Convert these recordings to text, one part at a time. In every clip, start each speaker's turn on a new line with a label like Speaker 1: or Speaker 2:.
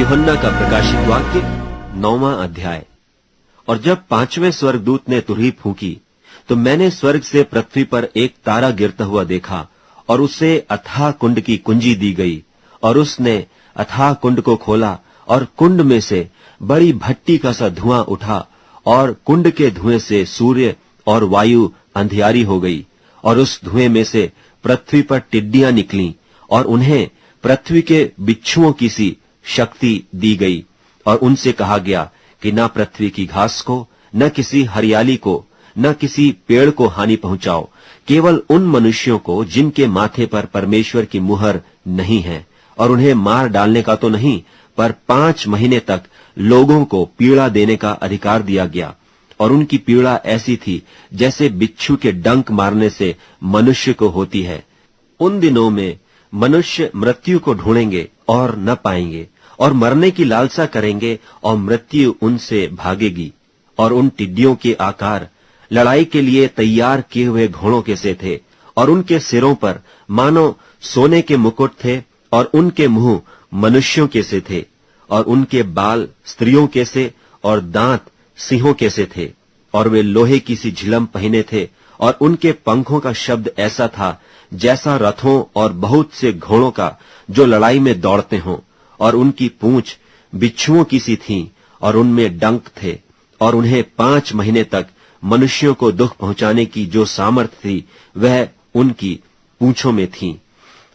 Speaker 1: यूहन्ना का प्रकाशित वाक्य 9वां अध्याय। और जब 5वें स्वर्गदूत ने तुरही फूंकी तो मैंने स्वर्ग से पृथ्वी पर एक तारा गिरता हुआ देखा, और उसे अथाह कुंड की कुंजी दी गई। और उसने अथाह कुंड को खोला, और कुंड में से बड़ी भट्टी का सा धुआं उठा, और कुंड के धुएं से सूर्य और वायु अंधियारी हो गई। और उस धुएं में से पृथ्वी पर टिड्डियां निकलीं, और उन्हें पृथ्वी के बिच्छुओं की सी शक्ति दी गई। और उनसे कहा गया कि न पृथ्वी की घास को, न किसी हरियाली को, न किसी पेड़ को हानि पहुंचाओ, केवल उन मनुष्यों को जिनके माथे पर परमेश्वर की मुहर नहीं है। और उन्हें मार डालने का तो नहीं, पर 5 महीने तक लोगों को पीड़ा देने का अधिकार दिया गया। और उनकी पीड़ा ऐसी थी जैसे बिच्छू के डंक मारने से मनुष्य को होती है। उन दिनों में मनुष्य मृत्यु को ढूंढेंगे और न पाएंगे, और मरने की लालसा करेंगे और मृत्यु उनसे भागेगी। और उन टिड्डियों के आकार लड़ाई के लिए तैयार किए हुए घोड़ों के से थे, और उनके सिरों पर मानो सोने के मुकुट थे, और उनके मुंह मनुष्यों के से थे, और उनके बाल स्त्रियों के से, और दांत सिंहों के से थे। और वे लोहे की सी झिलम पहने थे, और उनके पंखों का शब्द ऐसा था जैसा रथों और बहुत से घोड़ों का जो लड़ाई में दौड़ते हों। और उनकी पूंछ बिच्छुओं की सी थी, और उनमें डंक थे। और उन्हें 5 महीने तक मनुष्यों को दुख पहुंचाने की जो सामर्थ थी वह उनकी पूंछों में थी।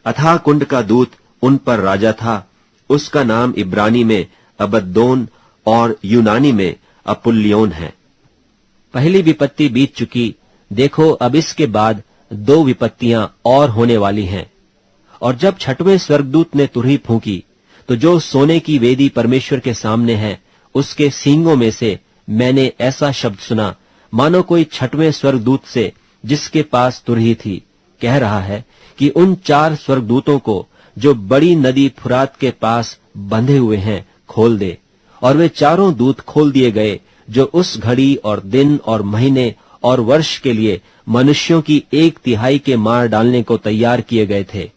Speaker 1: अथाह कुंड का दूत उन पर राजा था। उसका नाम इब्रानी में अबद्दोन और यूनानी में अपुल्योन है।
Speaker 2: पहली विपत्ति बीत चुकी, देखो अब इसके बाद 2 विपत्तियां और होने वाली हैं। और जब 6वें स्वर्गदूत ने तुरही फूंकी तो जो सोने की वेदी परमेश्वर के सामने है उसके सींगों में से मैंने ऐसा शब्द सुना, मानो कोई 6वें स्वर्गदूत से जिसके पास तुरही थी कह रहा है कि उन 4 स्वर्गदूतों को जो बड़ी नदी फुरात के पास बंधे हुए हैं खोल दे। और वे चारों दूत खोल दिए गए जो उस घड़ी और दिन और महीने और वर्ष के लिए मनुष्यों की 1/3 के मार डालने को तैयार किए गए थे।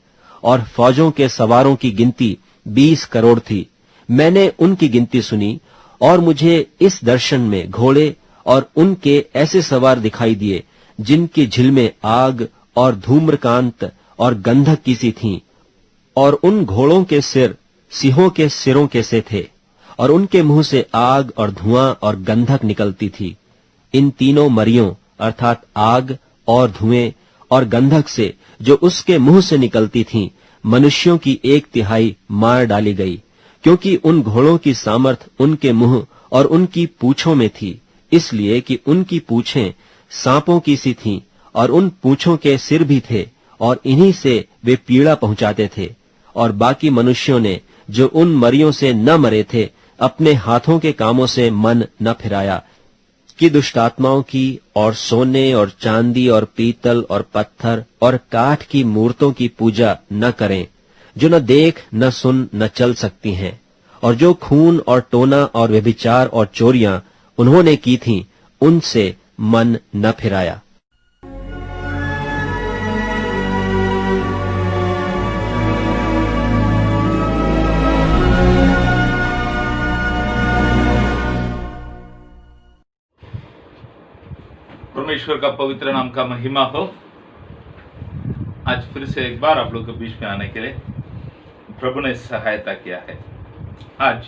Speaker 2: और फौजों के सवारों की गिनती 20 करोड़ थी। मैंने उनकी गिनती सुनी, और मुझे इस दर्शन में घोड़े और उनके ऐसे सवार दिखाई दिए जिनकी झिलमें आग और धूम्रकांत और गंधक की सी थीं। और उन घोड़ों के सिर सिंहों के सिरों के से थे, और उनके मुंह से आग और धुआं और गंधक निकलती थी। इन तीनों मरियों अर्थात आग और धुएं और गंधक से जो उसके मुंह से निकलती थीं, मनुष्यों की 1/3 मार डाली गई, क्योंकि उन घोड़ों की सामर्थ उनके मुंह और उनकी पूंछों में थी, इसलिए कि उनकी पूंछें सांपों की सी थीं, और उन पूंछों के सिर भी थे, और इन्हीं से वे पीड़ा पहुंचाते थे। और बाकी मनुष्यों ने जो उन मरियों से न मरे थे अपने हाथों के कामों से मन न फिराया, कि दुष्टात्माओं की और सोने और चांदी और पीतल और पत्थर और काठ की मूर्तों की पूजा न करें, जो न देख न सुन न चल सकती हैं। और जो खून और टोना और व्यभिचार और चोरियां उन्होंने की थीं, उनसे मन न फिराया।
Speaker 3: परमेश्वर का पवित्र नाम का महिमा हो। आज फिर से एक बार आप लोग के बीच में आने के लिए प्रभु ने सहायता किया है। आज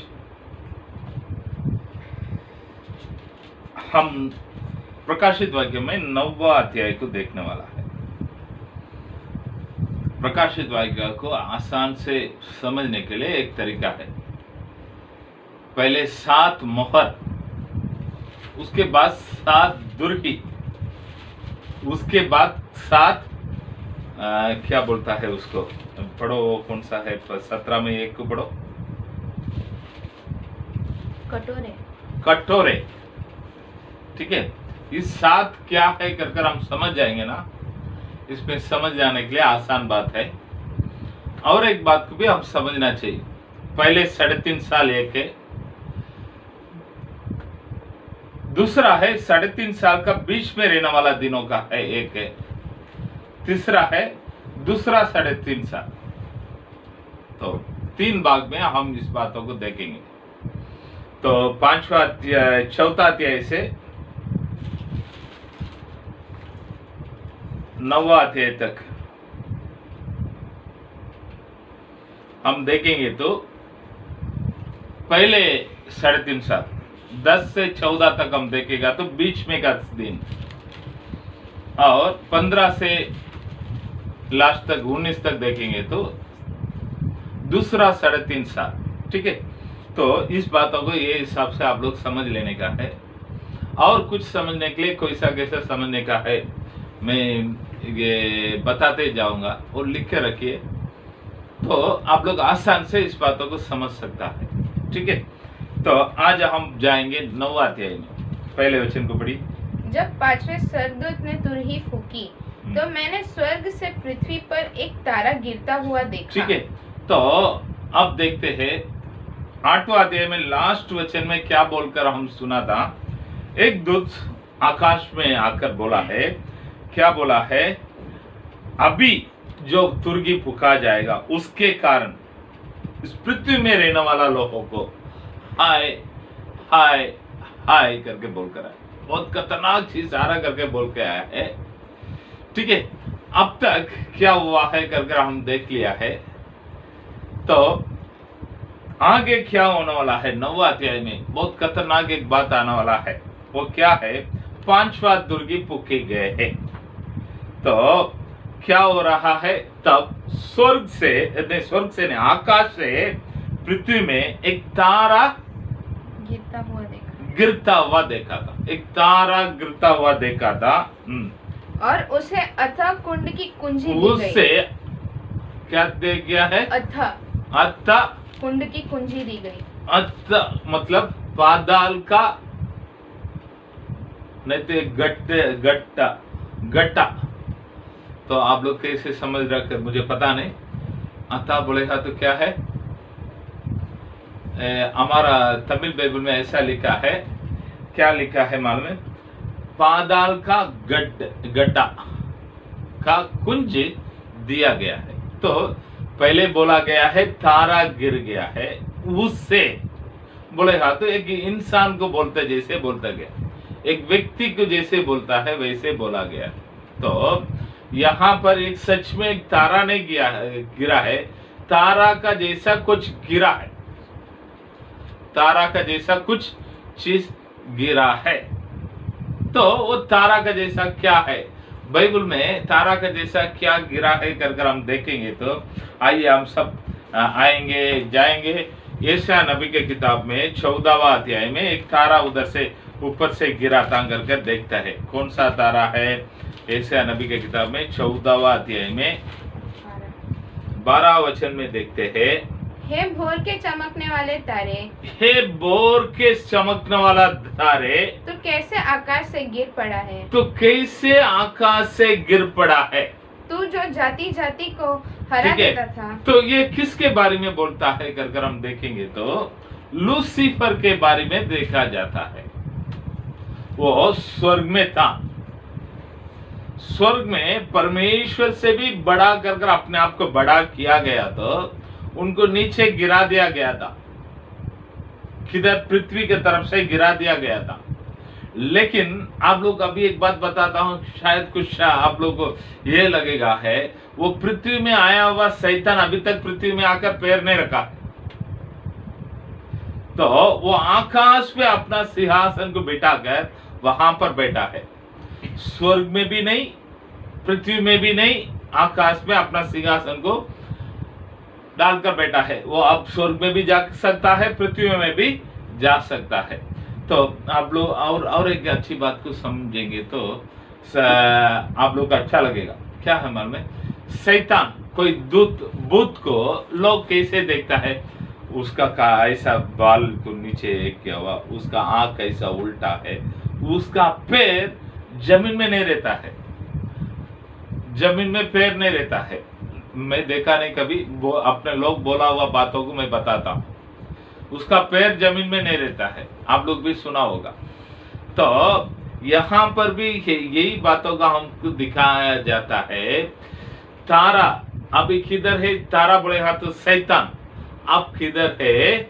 Speaker 3: हम प्रकाशित वाक्य में 9वां अध्याय को देखने वाला है। प्रकाशित वाक्य को आसान से समझने के लिए एक तरीका है, पहले 7 मोहर, उसके बाद 7 दुर्ही, उसके बाद 7 क्या बोलता है उसको, पढ़ो कौन सा है, 17 में एक को पढ़ो, कटोरे। ठीक है, इस 7 क्या है कर हम समझ जाएंगे ना। इसमें समझ जाने के लिए आसान बात है। और एक बात को भी हम समझना चाहिए, पहले 3.5 साल एक है, दूसरा है 3.5 साल का बीच में रहने वाला दिनों का है एक है, तीसरा है दूसरा 3.5 साल। तो 3 भाग में हम इस बातों को देखेंगे। तो 4था अध्याय से 9वां अध्याय तक हम देखेंगे। तो पहले 3.5 साल 10 से 14 तक हम देखेगा, तो बीच में का दिन, और 15 से लास्ट तक 19 तक देखेंगे तो दूसरा 3.5 साल। ठीक है, तो इस बातों को ये हिसाब से आप लोग समझ लेने का है, और कुछ समझने के लिए कोई सा कैसा समझने का है मैं ये बताते जाऊंगा, और लिख के रखिए, तो आप लोग आसान से इस बातों को समझ सकता है। ठीक है, तो आज हम जाएंगे 9वां अध्याय में। पहले वचन को पढ़ी।
Speaker 4: जब 5वें स्वर्गदूत ने तुरही फूकी तो मैंने स्वर्ग से पृथ्वी पर एक तारा गिरता हुआ देखा।
Speaker 3: ठीक है, तो अब देखते हैं 8वां अध्याय में लास्ट वचन में क्या बोलकर हम सुना था। एक दूत आकाश में आकर बोला है, क्या बोला है, अभी जो तुरही फूका जाएगा उसके कारण इस पृथ्वी में रहने वाला लोगों को हाय हाय हाय करके बोलकर आया। बहुत खतरनाक चीज सारा करके बोल के आया है। ठीक है, अब तक क्या हुआ है करके हम देख लिया है। तो आगे क्या होने वाला है 9वां अध्याय में, बहुत खतरनाक एक बात आने वाला है। वो क्या है, 5वां तुरही फूके गए हैं। तो क्या हो रहा है, तब स्वर्ग से ने आकाश से पृथ्वी में एक तारा गिरता हुआ देखा था। एक तारा गिरता हुआ देखा था।
Speaker 4: और उसे अथाह कुंड की कुंजी दी गई।
Speaker 3: उससे क्या दे गया है, अथाह
Speaker 4: कुंड की कुंजी दी गई।
Speaker 3: अथाह मतलब पाताल का, नहीं तो गट्टा। तो आप लोग कैसे समझ रहे मुझे पता नहीं। अथाह बोलेगा तो क्या है, हमारा तमिल बाइबल में ऐसा लिखा है, क्या लिखा है मालूम है, पाताल का गड्ढा का कुंज दिया गया है। तो पहले बोला गया है तारा गिर गया है, उससे बोलेगा तो एक इंसान को बोलता जैसे बोलता गया, एक व्यक्ति को जैसे बोलता है वैसे बोला गया। तो यहाँ पर एक सच में एक तारा नहीं गिरा है, तारा का जैसा कुछ गिरा है, तारा का जैसा कुछ चीज गिरा है। तो वो तारा का जैसा क्या है, बाइबल में तारा का जैसा क्या गिरा है कर हम देखेंगे। तो आइए हम सब आएंगे जाएंगे। यशायाह नबी के किताब में 14वां अध्याय में एक तारा उधर से ऊपर से गिरा था कर देखता है। कौन सा तारा है, यशायाह नबी के किताब में 14वां अध्याय में 12 वचन में देखते हैं।
Speaker 4: हे भोर के चमकने वाले तारे,
Speaker 3: हे भोर के चमकने वाला तारे,
Speaker 4: तो कैसे आकाश से गिर पड़ा है,
Speaker 3: तो कैसे आकाश से गिर पड़ा है,
Speaker 4: तू जो जाति जाति को हरा देता था।
Speaker 3: तो ये किसके बारे में बोलता है कर हम देखेंगे तो लूसीफर के बारे में देखा जाता है। वो स्वर्ग में था, स्वर्ग में परमेश्वर से भी बड़ा कर अपने आप को बड़ा किया गया, तो उनको नीचे गिरा दिया गया था, किधर पृथ्वी की तरफ से गिरा दिया गया था। लेकिन आप लोग अभी एक बात बताता हूं, शायद कुछ आप लोग को यह लगेगा है, वो पृथ्वी में आया हुआ शैतान अभी तक पृथ्वी में आकर पैर नहीं रखा, तो वो आकाश पे अपना सिंहासन को बिठाकर वहां पर बैठा है। स्वर्ग में भी नहीं, पृथ्वी में भी नहीं, आकाश में अपना सिंहासन को डालकर बैठा है। वो अब स्वर्ग में भी जा सकता है, पृथ्वी में भी जा सकता है। तो आप लोग और एक अच्छी बात को समझेंगे तो आप लोग को अच्छा लगेगा। क्या है मालूम है, शैतान कोई बुत को लोग कैसे देखता है, उसका ऐसा बाल को नीचे किया हुआ, उसका आंख ऐसा उल्टा है, उसका पैर जमीन में नहीं रहता है, जमीन में पैर नहीं रहता है। मैं देखा नहीं कभी, वो अपने लोग बोला हुआ बातों को मैं बताता हूं, उसका पैर जमीन में नहीं रहता है, आप लोग भी सुना होगा। तो यहाँ पर भी यही बातों का हमको दिखाया जाता है। तारा अभी किधर है, तारा बोलेगा तो शैतान, अब किधर है?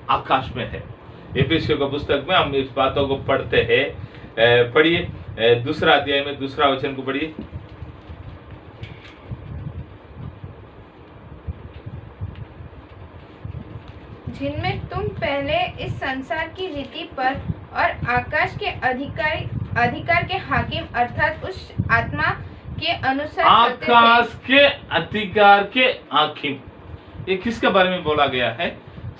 Speaker 3: आकाश में है। एफेसियों का पुस्तक में हम इस बातों को पढ़ते हैं। पढ़िए, दूसरा अध्याय में दूसरा वचन को पढ़िए।
Speaker 4: जिनमें तुम पहले इस संसार की रीति पर और आकाश के अधिकार के हाकिम अर्थात उस आत्मा के अनुसार चलते थे।
Speaker 3: आकाश के अधिकार के हाकिम, ये किसके बारे में बोला गया है?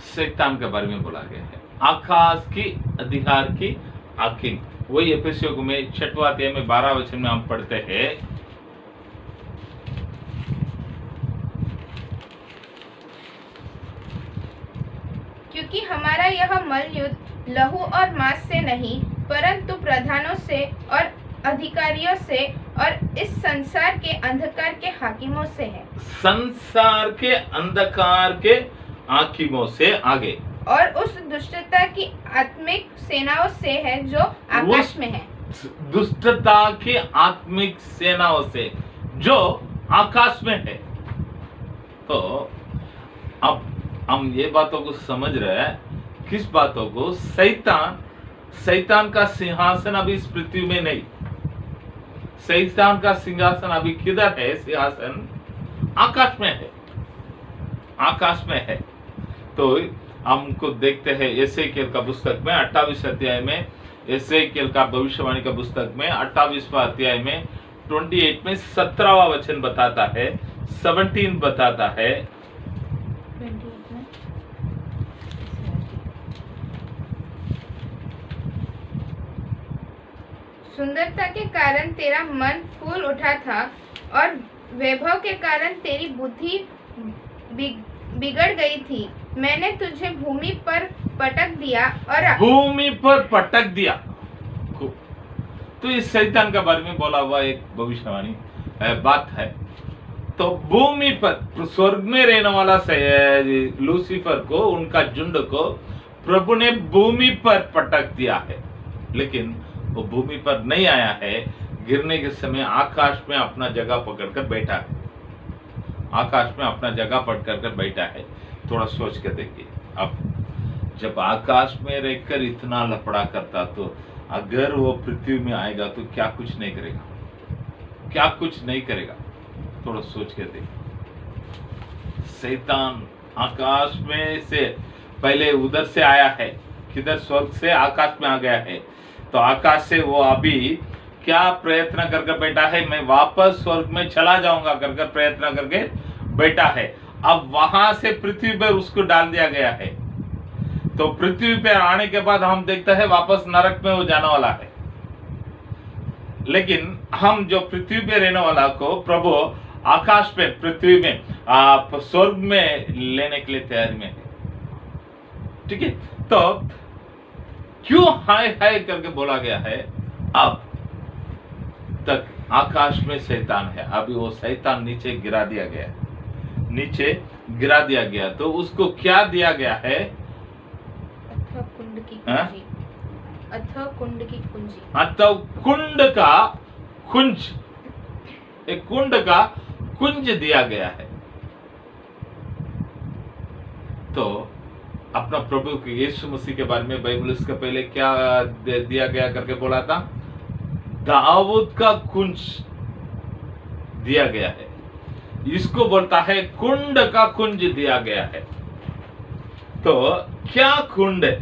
Speaker 3: शैतान के बारे में बोला गया है। आकाश की अधिकार की हाकिम, वही एफेसियों में 6वां अध्याय में 12 वचन में हम पढ़ते हैं।
Speaker 4: क्योंकि हमारा यह मल्लयुद्ध लहू और मांस से नहीं परंतु प्रधानों से और अधिकारियों से और इस संसार के अंधकार के हाकिमों से है।
Speaker 3: संसार के अंधकार के हाकिमों से, आगे,
Speaker 4: और उस दुष्टता की आत्मिक सेनाओं से है जो आकाश में है।
Speaker 3: दुष्टता की आत्मिक सेनाओं से जो आकाश में है। तो अब हम ये बातों को समझ रहे हैं। किस बातों को? शैतान का सिंहासन अभी इस पृथ्वी में नहीं। शैतान का सिंहासन अभी किधर है? सिंहासन आकाश में है, आकाश में है। तो हमको देखते हैं एसेकिएल का पुस्तक में 28 अध्याय में, एसेकिएल का भविष्यवाणी का पुस्तक में 28वां अध्याय में 28 में 17वां वचन बताता है, 17 बताता है।
Speaker 4: सुंदरता के कारण तेरा मन फूल उठा था और वैभव के कारण तेरी बुद्धि बिगड़ गई थी। मैंने तुझे भूमि पर पटक दिया और
Speaker 3: भूमि पर पटक दिया। तो इस शैतान के बारे में बोला हुआ एक भविष्यवाणी बात है। तो भूमि पर, स्वर्ग में रहने वाला लूसीफर को, उनका झुंड को प्रभु ने भूमि पर पटक दिया है, लेकिन वो भूमि पर नहीं आया है। गिरने के समय आकाश में अपना जगह पकड़कर बैठा है, आकाश में अपना जगह पकड़कर बैठा है। थोड़ा सोच के देखिए, अब जब आकाश में रहकर इतना लफड़ा करता, तो अगर वो पृथ्वी में आएगा तो क्या कुछ नहीं करेगा? क्या कुछ नहीं करेगा? थोड़ा सोच के देखिए। शैतान आकाश में से पहले उधर से आया है, किधर? स्वर्ग से आकाश में आ गया है। तो आकाश से वो अभी क्या प्रयत्न करके बैठा है? मैं वापस स्वर्ग में चला जाऊंगा करके प्रयत्न करके बैठा है। अब वहां से पृथ्वी पर उसको डाल दिया गया है। तो पृथ्वी पर आने के बाद हम देखते हैं वापस नरक में वो जाने वाला है। लेकिन हम जो पृथ्वी पे रहने वाला को प्रभु आकाश पे, पृथ्वी में, आप स्वर्ग में लेने के लिए तैयारी में है। ठीक है, तो क्यों हाय हाय करके बोला गया है? अब तक आकाश में शैतान है, अभी वो शैतान नीचे गिरा दिया गया है, नीचे गिरा दिया गया। तो उसको क्या दिया गया है?
Speaker 4: अथवा कुंड की कुंजी, अथवा कुंड की कुंजी,
Speaker 3: अथवा कुंड का कुंज, एक कुंड का कुंज दिया गया है। तो अपना प्रभु के यीशु मसीह के बारे में बाइबल इसके पहले क्या दिया गया करके बोला था? दाऊद का कुंज दिया गया है। इसको बोलता है कुंड का कुंज दिया गया है। तो क्या कुंड है?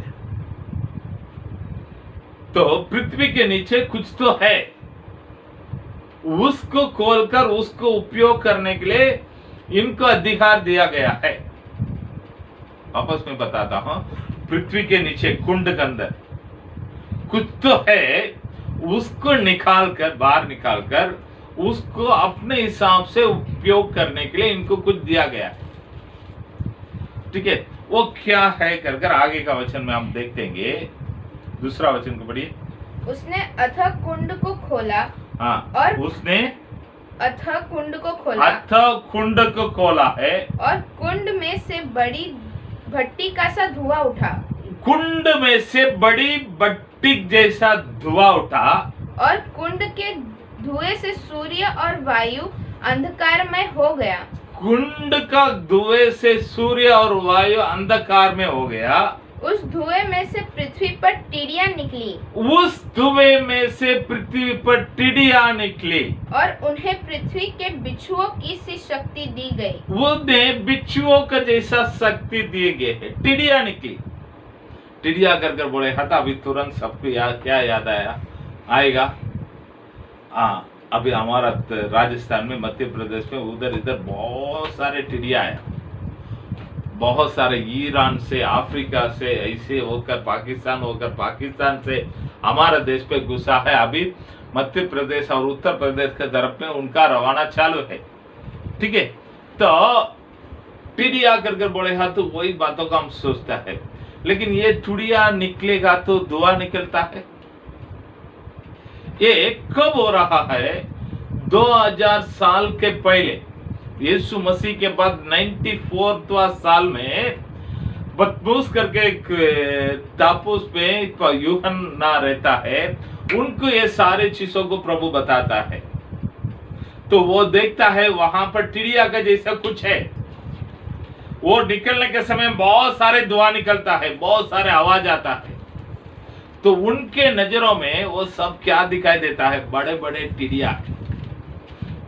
Speaker 3: तो पृथ्वी के नीचे कुछ तो है, उसको खोलकर उसको उपयोग करने के लिए इनको अधिकार दिया गया है। आपस में बताता हूं, पृथ्वी के नीचे कुंड के अंदर कुछ तो है, उसको निकालकर, बाहर निकालकर उसको अपने हिसाब से उपयोग करने के लिए इनको कुछ दिया गया है। ठीक है, वो क्या है कर आगे का वचन में हम देखेंगे। दूसरा वचन को पढ़िए।
Speaker 4: उसने अथवा कुंड को खोला,
Speaker 3: हाँ,
Speaker 4: और
Speaker 3: उसने
Speaker 4: अथवा कुंड को खोला,
Speaker 3: अथवा कुंड को खोला है,
Speaker 4: और कुंड में से बड़ी भट्टी का सा धुआं उठा,
Speaker 3: कुंड में से बड़ी भट्टी जैसा धुआं उठा,
Speaker 4: और कुंड के धुएं से सूर्य और वायु अंधकारमय हो गया।
Speaker 3: कुंड का धुएं से सूर्य और वायु अंधकार में हो गया।
Speaker 4: उस धुएं में से पृथ्वी पर टिड्डियां निकली
Speaker 3: उस धुएं में से पृथ्वी पर टिड्डियां निकली
Speaker 4: और उन्हें पृथ्वी के बिच्छुओं की सी शक्ति दी गई।
Speaker 3: उन्हें बिच्छुओं का जैसा शक्ति दिए गए है। टिड्डियां निकली। टिड्डियां कर कर बोले हटा। अभी तुरंत सबको क्या याद आएगा? अभी हमारा राजस्थान में, मध्य प्रदेश में उधर इधर बहुत सारे टिड्डियां आया। बहुत सारे ईरान से, अफ्रीका से, ऐसे होकर पाकिस्तान से हमारे देश पे घुसा है। अभी मध्य प्रदेश और उत्तर प्रदेश के तरफ में उनका रवाना चालू है। ठीक है, तो टिड्डियां कर कर बोले हाँ, तो वही बातों का हम सोचता है। लेकिन ये टिड्डियां निकलेगा तो धुआं निकलता है। ये कब हो रहा है? 2000 साल के पहले, यीशु मसीह के बाद 94वां साल में बतमूस करके एक टापू पे यूहन्ना रहता है। उनको ये सारे चीजों को प्रभु बताता है। तो वो देखता है वहां पर टिड्डिया का जैसा कुछ है। वो निकलने के समय बहुत सारे धुआं निकलता है, बहुत सारे आवाज आता है। तो उनके नजरों में वो सब क्या दिखाई देता है? बड़े बड़े टिड्डिया।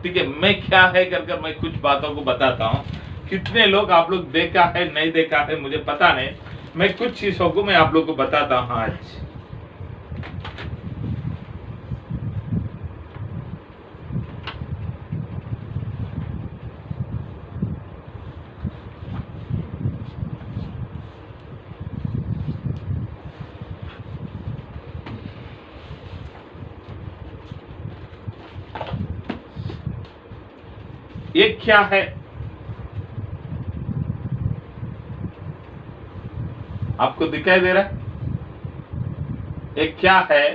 Speaker 3: ठीक है, मैं क्या है कर मैं कुछ बातों को बताता हूँ। कितने लोग आप लोग देखा है नहीं देखा है मुझे पता नहीं। मैं कुछ चीजों को मैं आप लोग को बताता हूँ आज। ये क्या है? आपको दिखाई दे रहा है? ये क्या है?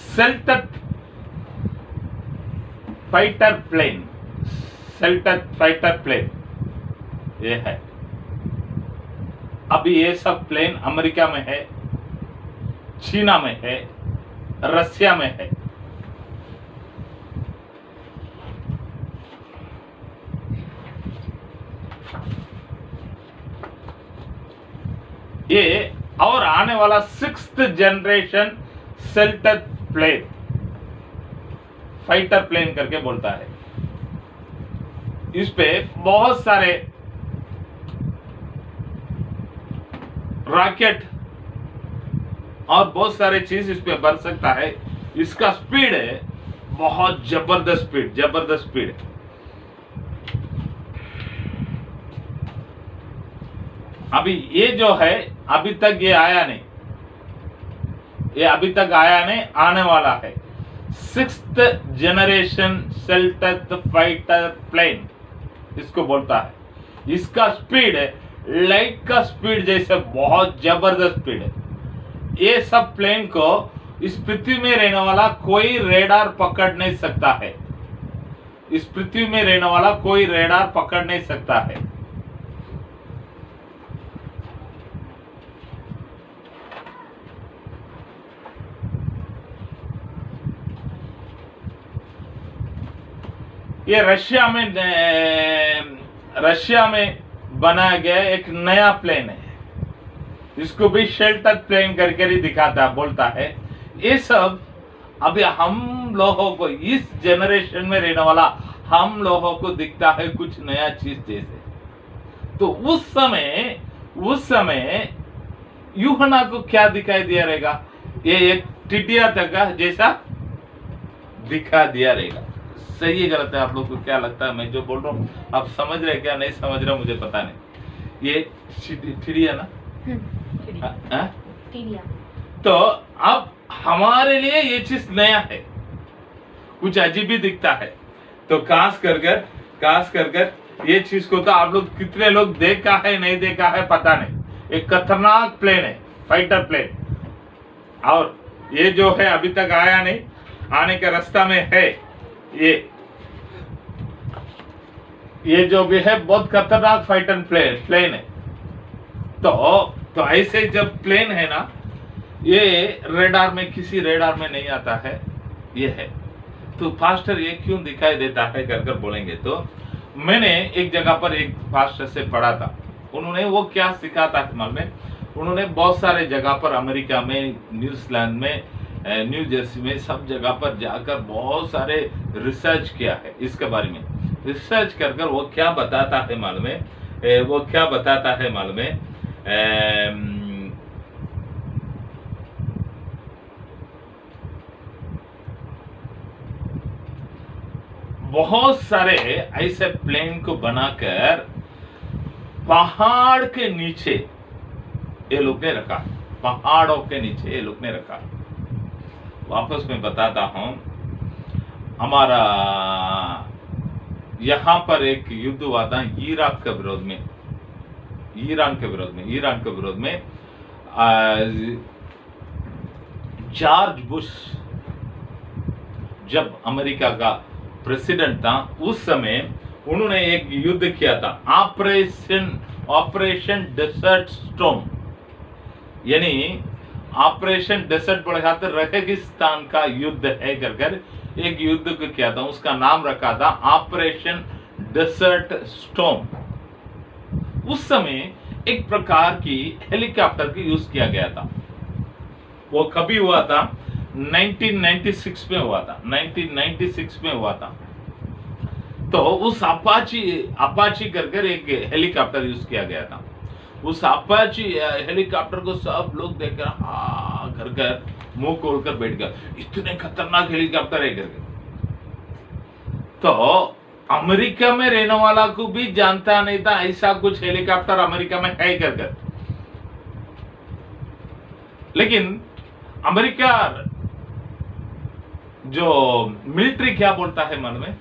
Speaker 3: Shelter fighter plane. Shelter fighter plane ये है। अभी ये सब प्लेन अमेरिका में है, चीना में है, रशिया में है। ये और आने वाला 6th generation shelter plane, fighter plane करके बोलता है। इस पे बहुत सारे रॉकेट और बहुत सारे चीज इस पे बढ़ सकता है। इसका स्पीड है बहुत जबरदस्त स्पीड। अभी ये जो है अभी तक ये आया नहीं, आने वाला है। 6th generation shelter fighter plane इसको बोलता है। इसका स्पीड है लाइट का स्पीड जैसे बहुत जबरदस्त स्पीड है। ये सब प्लेन को इस पृथ्वी में रहने वाला कोई रेडार पकड़ नहीं सकता है। इस पृथ्वी में रहने वाला कोई रेडार पकड़ नहीं सकता है। ये रशिया में बनाया गया एक नया प्लेन है। इसको भी शेल्टर प्लेन करके ही दिखाता बोलता है। ये सब अभी हम लोगों को इस जनरेशन में रहने वाला हम लोगों को दिखता है कुछ नया चीज जैसे। तो उस समय यूहन्ना को क्या दिखाई दिया रहेगा? ये एक टिड्डिया तक जैसा दिखा दिया रहेगा। सही है गलत है? आप लोग को क्या लगता है मैं जो बोल रहा हूँ? आप समझ रहे क्या नहीं समझ रहे मुझे पता नहीं। ये टिड्डिया ना,
Speaker 4: टिड्डिया।
Speaker 3: तो अब हमारे लिए ये चीज नया है, कुछ अजीब भी दिखता है। तो खास कर ये चीज को तो आप लोग कितने लोग देखा है नहीं देखा है पता नहीं। एक खतरनाक प्लेन है, फाइटर प्लेन। और ये जो है अभी तक आया नहीं, आने का रास्ता में है। ये जो भी है बहुत खतरनाक फाइटर प्लेन है। तो ऐसे जब प्लेन है ना, ये रेडार में किसी रेडार में नहीं आता है। ये है तो फास्टर ये क्यों दिखाई देता है कर बोलेंगे तो मैंने एक जगह पर एक पास्टर से पढ़ा था, उन्होंने वो क्या सिखाता है मालूम है, उन्होंने बहुत सारे जगह पर अमेरिका में, न्यूजीलैंड में, न्यू जर्सी में, सब जगह पर जाकर बहुत सारे रिसर्च किया है इसके बारे में। रिसर्च कर कर वो क्या बताता है मालूम है, वो क्या बताता है मालूम है, बहुत सारे ऐसे प्लेन को बनाकर पहाड़ के नीचे ये लोग ने रखा, पहाड़ों के नीचे ये लोग ने रखा। वापस मैं बताता हूं, हमारा यहां पर एक युद्ध हुआ था इराक के विरोध में, ईरान के विरोध में जॉर्ज बुश जब अमेरिका का प्रेसिडेंट था, उस समय उन्होंने एक युद्ध किया था, ऑपरेशन डेजर्ट स्टॉर्म, यानी ऑपरेशन डेजर्ट बढ़ा तो रेगिस्तान का युद्ध है कर एक युद्ध को किया था, उसका नाम रखा था ऑपरेशन डेजर्ट स्टॉर्म। उस समय एक प्रकार की हेलीकॉप्टर की यूज किया गया था। वो कभी हुआ था 1996 में हुआ था, 1996 में हुआ था। तो उस अपाची कर एक हेलीकॉप्टर यूज किया गया था। उस अपाची हेलीकॉप्टर को सब लोग देखकर हाँ कर मुंह खोलकर बैठ गए, इतने खतरनाक हेलीकॉप्टर है करके। तो अमेरिका में रहने वाला को भी जानता नहीं था ऐसा कुछ हेलीकॉप्टर अमेरिका में है कर। लेकिन अमेरिका जो मिलिट्री क्या बोलता है मन में,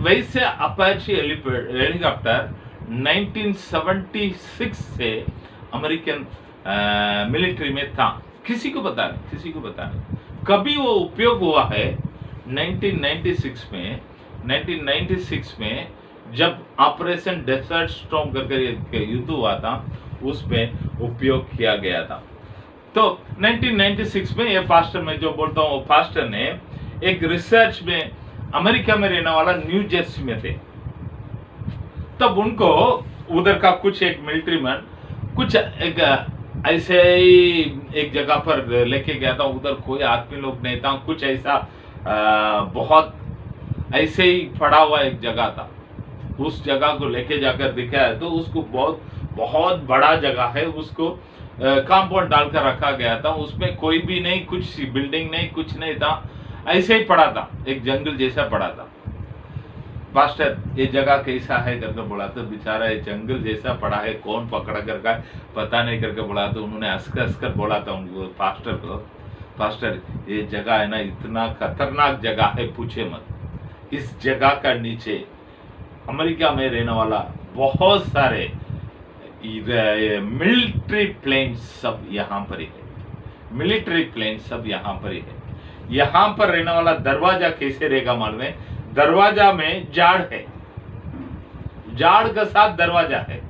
Speaker 3: वैसे अपाची हेलीकॉप्टर 1976 से अमेरिकन मिलिट्री में था। किसी को पता नहीं कभी वो उपयोग हुआ है। 1996 में जब ऑपरेशन डेजर्ट स्टॉर्म करके युद्ध हुआ था, उसमें उपयोग किया गया था। तो 1996 में ये पास्टर, मैं जो बोलता हूँ वो पास्टर ने एक रिसर्च में अमेरिका में रहने वाला न्यू जर्सी में थे। तब उनको उधर का कुछ एक मिलिट्री मैन कुछ एक ऐसे ही एक जगह पर लेके गया था। उधर कोई आदमी लोग नहीं था, कुछ ऐसा बहुत ऐसे ही पड़ा हुआ एक जगह था। उस जगह को लेके जाकर दिखाया तो उसको बहुत बड़ा जगह है, उसको कंपाउंड डालकर रखा गया था। उसमें कोई भी नहीं, कुछ बिल्डिंग नहीं, कुछ नहीं था, ऐसे ही पड़ा था, एक जंगल जैसा पड़ा था। पास्टर ये जगह कैसा है करके बोला तो बेचारा ये जंगल जैसा पड़ा है, कौन पकड़ा करके पता नहीं करके बोला। तो उन्होंने हंसकर बोला था उनको, पास्टर को, पास्टर ये जगह है ना इतना खतरनाक जगह है, पूछे मत। इस जगह का नीचे अमेरिका में रहने वाला बहुत सारे मिलिट्री प्लेन सब यहाँ पर ही है, मिलिट्री प्लेन सब यहाँ पर ही है। यहाँ पर रहने वाला दरवाजा कैसे रहेगा मालूम है? दरवाजा में जाड़ है, जाड़ के साथ दरवाजा है।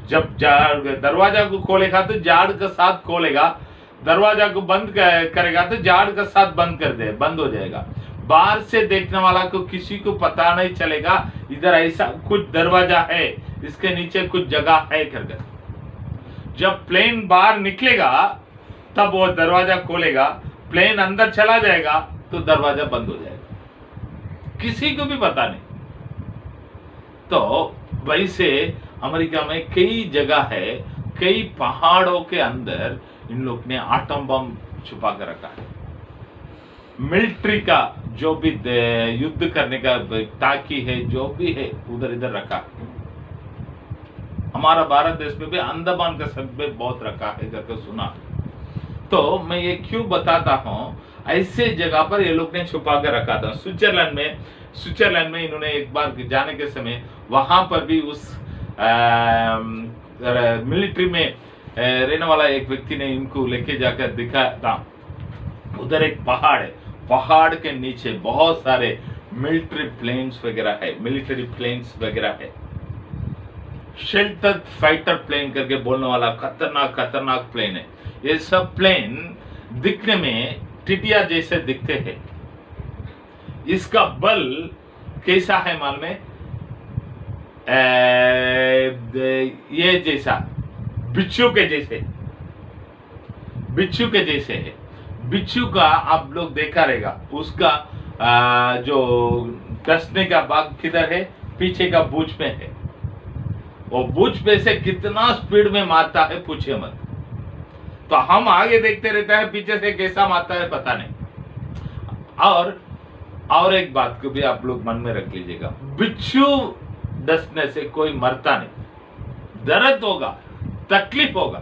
Speaker 3: जब दरवाजा को खोलेगा तो जाड़ के साथ खोलेगा, दरवाजा को बंद करेगा तो जाड़ के साथ बंद हो जाएगा। बाहर से देखने वाला को किसी को पता नहीं चलेगा इधर ऐसा कुछ दरवाजा है, इसके नीचे कुछ जगह है करके। जब प्लेन बाहर निकलेगा तब वो दरवाजा खोलेगा, प्लेन अंदर चला जाएगा तो दरवाजा बंद हो जाएगा, किसी को भी पता नहीं। तो वैसे अमेरिका में कई जगह है, कई पहाड़ों के अंदर इन लोग ने आटम बम छुपा कर रखा है। मिलिट्री का जो भी युद्ध करने का ताकि है, जो भी है उधर इधर रखा। हमारा भारत देश में भी अंडमान का सब में बहुत रखा है करके सुना। तो मैं ये क्यों बताता हूँ, ऐसे जगह पर ये लोग ने छुपा कर रखा था। स्विट्जरलैंड में इन्होंने एक बार जाने के समय वहां पर भी उस मिलिट्री में रहने वाला एक व्यक्ति ने इनको लेके जाकर दिखाया था। उधर एक पहाड़ है, पहाड़ के नीचे बहुत सारे मिलिट्री प्लेन्स वगैरह है, मिलिट्री प्लेन्स वगैरह है। शेल्टर फाइटर प्लेन करके बोलने वाला खतरनाक प्लेन है। ये सब प्लेन दिखने में टिटिया जैसे दिखते हैं। इसका बल कैसा है मालूम है? ये जैसा बिच्छू के जैसे है। बिच्छू का आप लोग देखा रहेगा, उसका जो डसने का भाग किधर है, पीछे का बूझ में है। वो बूझ पे से कितना स्पीड में मारता है पूछे मत। तो हम आगे देखते रहते हैं, पीछे से कैसा मारता है पता नहीं। और एक बात को भी आप लोग मन में रख लीजिएगा, बिच्छू डसने से कोई मरता नहीं, दर्द होगा, तकलीफ होगा।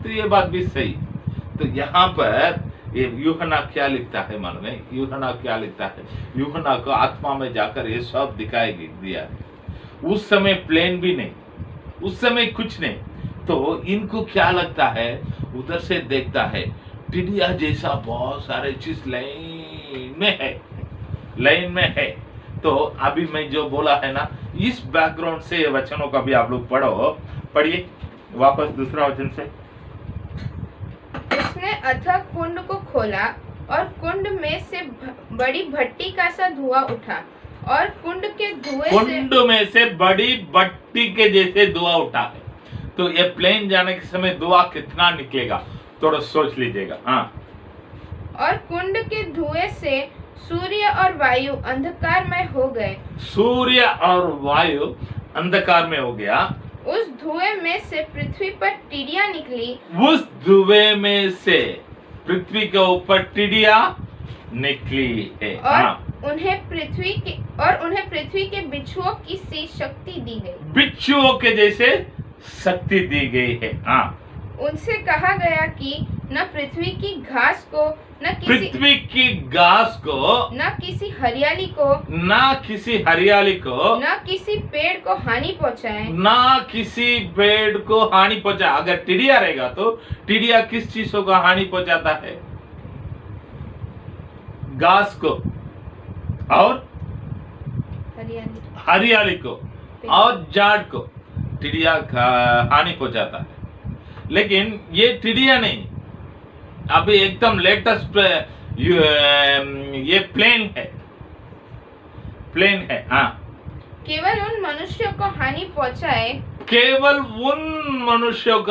Speaker 3: तो ये बात भी सही। तो यहाँ पर ये यूहन्ना क्या लिखता है मन में, यूहन्ना क्या लिखता है, यूहन्ना को आत्मा में जाकर ये सब दिखाई दिया है। उस समय प्लेन भी नहीं, उस समय कुछ नहीं। तो इनको क्या लगता है, उधर से देखता है टिडिया जैसा बहुत सारे चीज लाइन में है। तो अभी मैं जो बोला है ना, इस बैकग्राउंड से वचनों का भी आप लोग पढ़िए वापस दूसरा वचन से।
Speaker 4: उसने अथक कुंड को खोला और कुंड में से बड़ी भट्टी का सा धुआं उठा और कुंड में से
Speaker 3: बड़ी भट्टी के जैसे धुआं उठा है। तो ये प्लेन जाने के समय धुआं कितना निकलेगा, थोड़ा सोच लीजिएगा। हाँ,
Speaker 4: और कुंड के धुएं से सूर्य और वायु अंधकारमय हो गए।
Speaker 3: सूर्य और वायु अंधकार में हो गया।
Speaker 4: उस धुएं में से पृथ्वी पर टिड्डियां निकली।
Speaker 3: उस धुएं में से पृथ्वी के ऊपर टिड्डियां निकली है।
Speaker 4: और उन्हें पृथ्वी के बिच्छुओं की सी शक्ति दी गई।
Speaker 3: बिच्छुओं के जैसे शक्ति दी गई है। हाँ,
Speaker 4: उनसे कहा गया कि न पृथ्वी की घास को, न किसी हरियाली को, न किसी पेड़ को हानि पहुंचाए।
Speaker 3: अगर टिड्डिया रहेगा तो टिड्डिया किस चीजों का हानि पहुंचाता है? घास को और हरियाली को और झाड़ को टिड्डिया हानि पहुंचाता है। लेकिन ये टिड्डिया नहीं, अभी एकदम लेटेस्ट ये प्लेन है। हाँ,
Speaker 4: केवल उन मनुष्यों को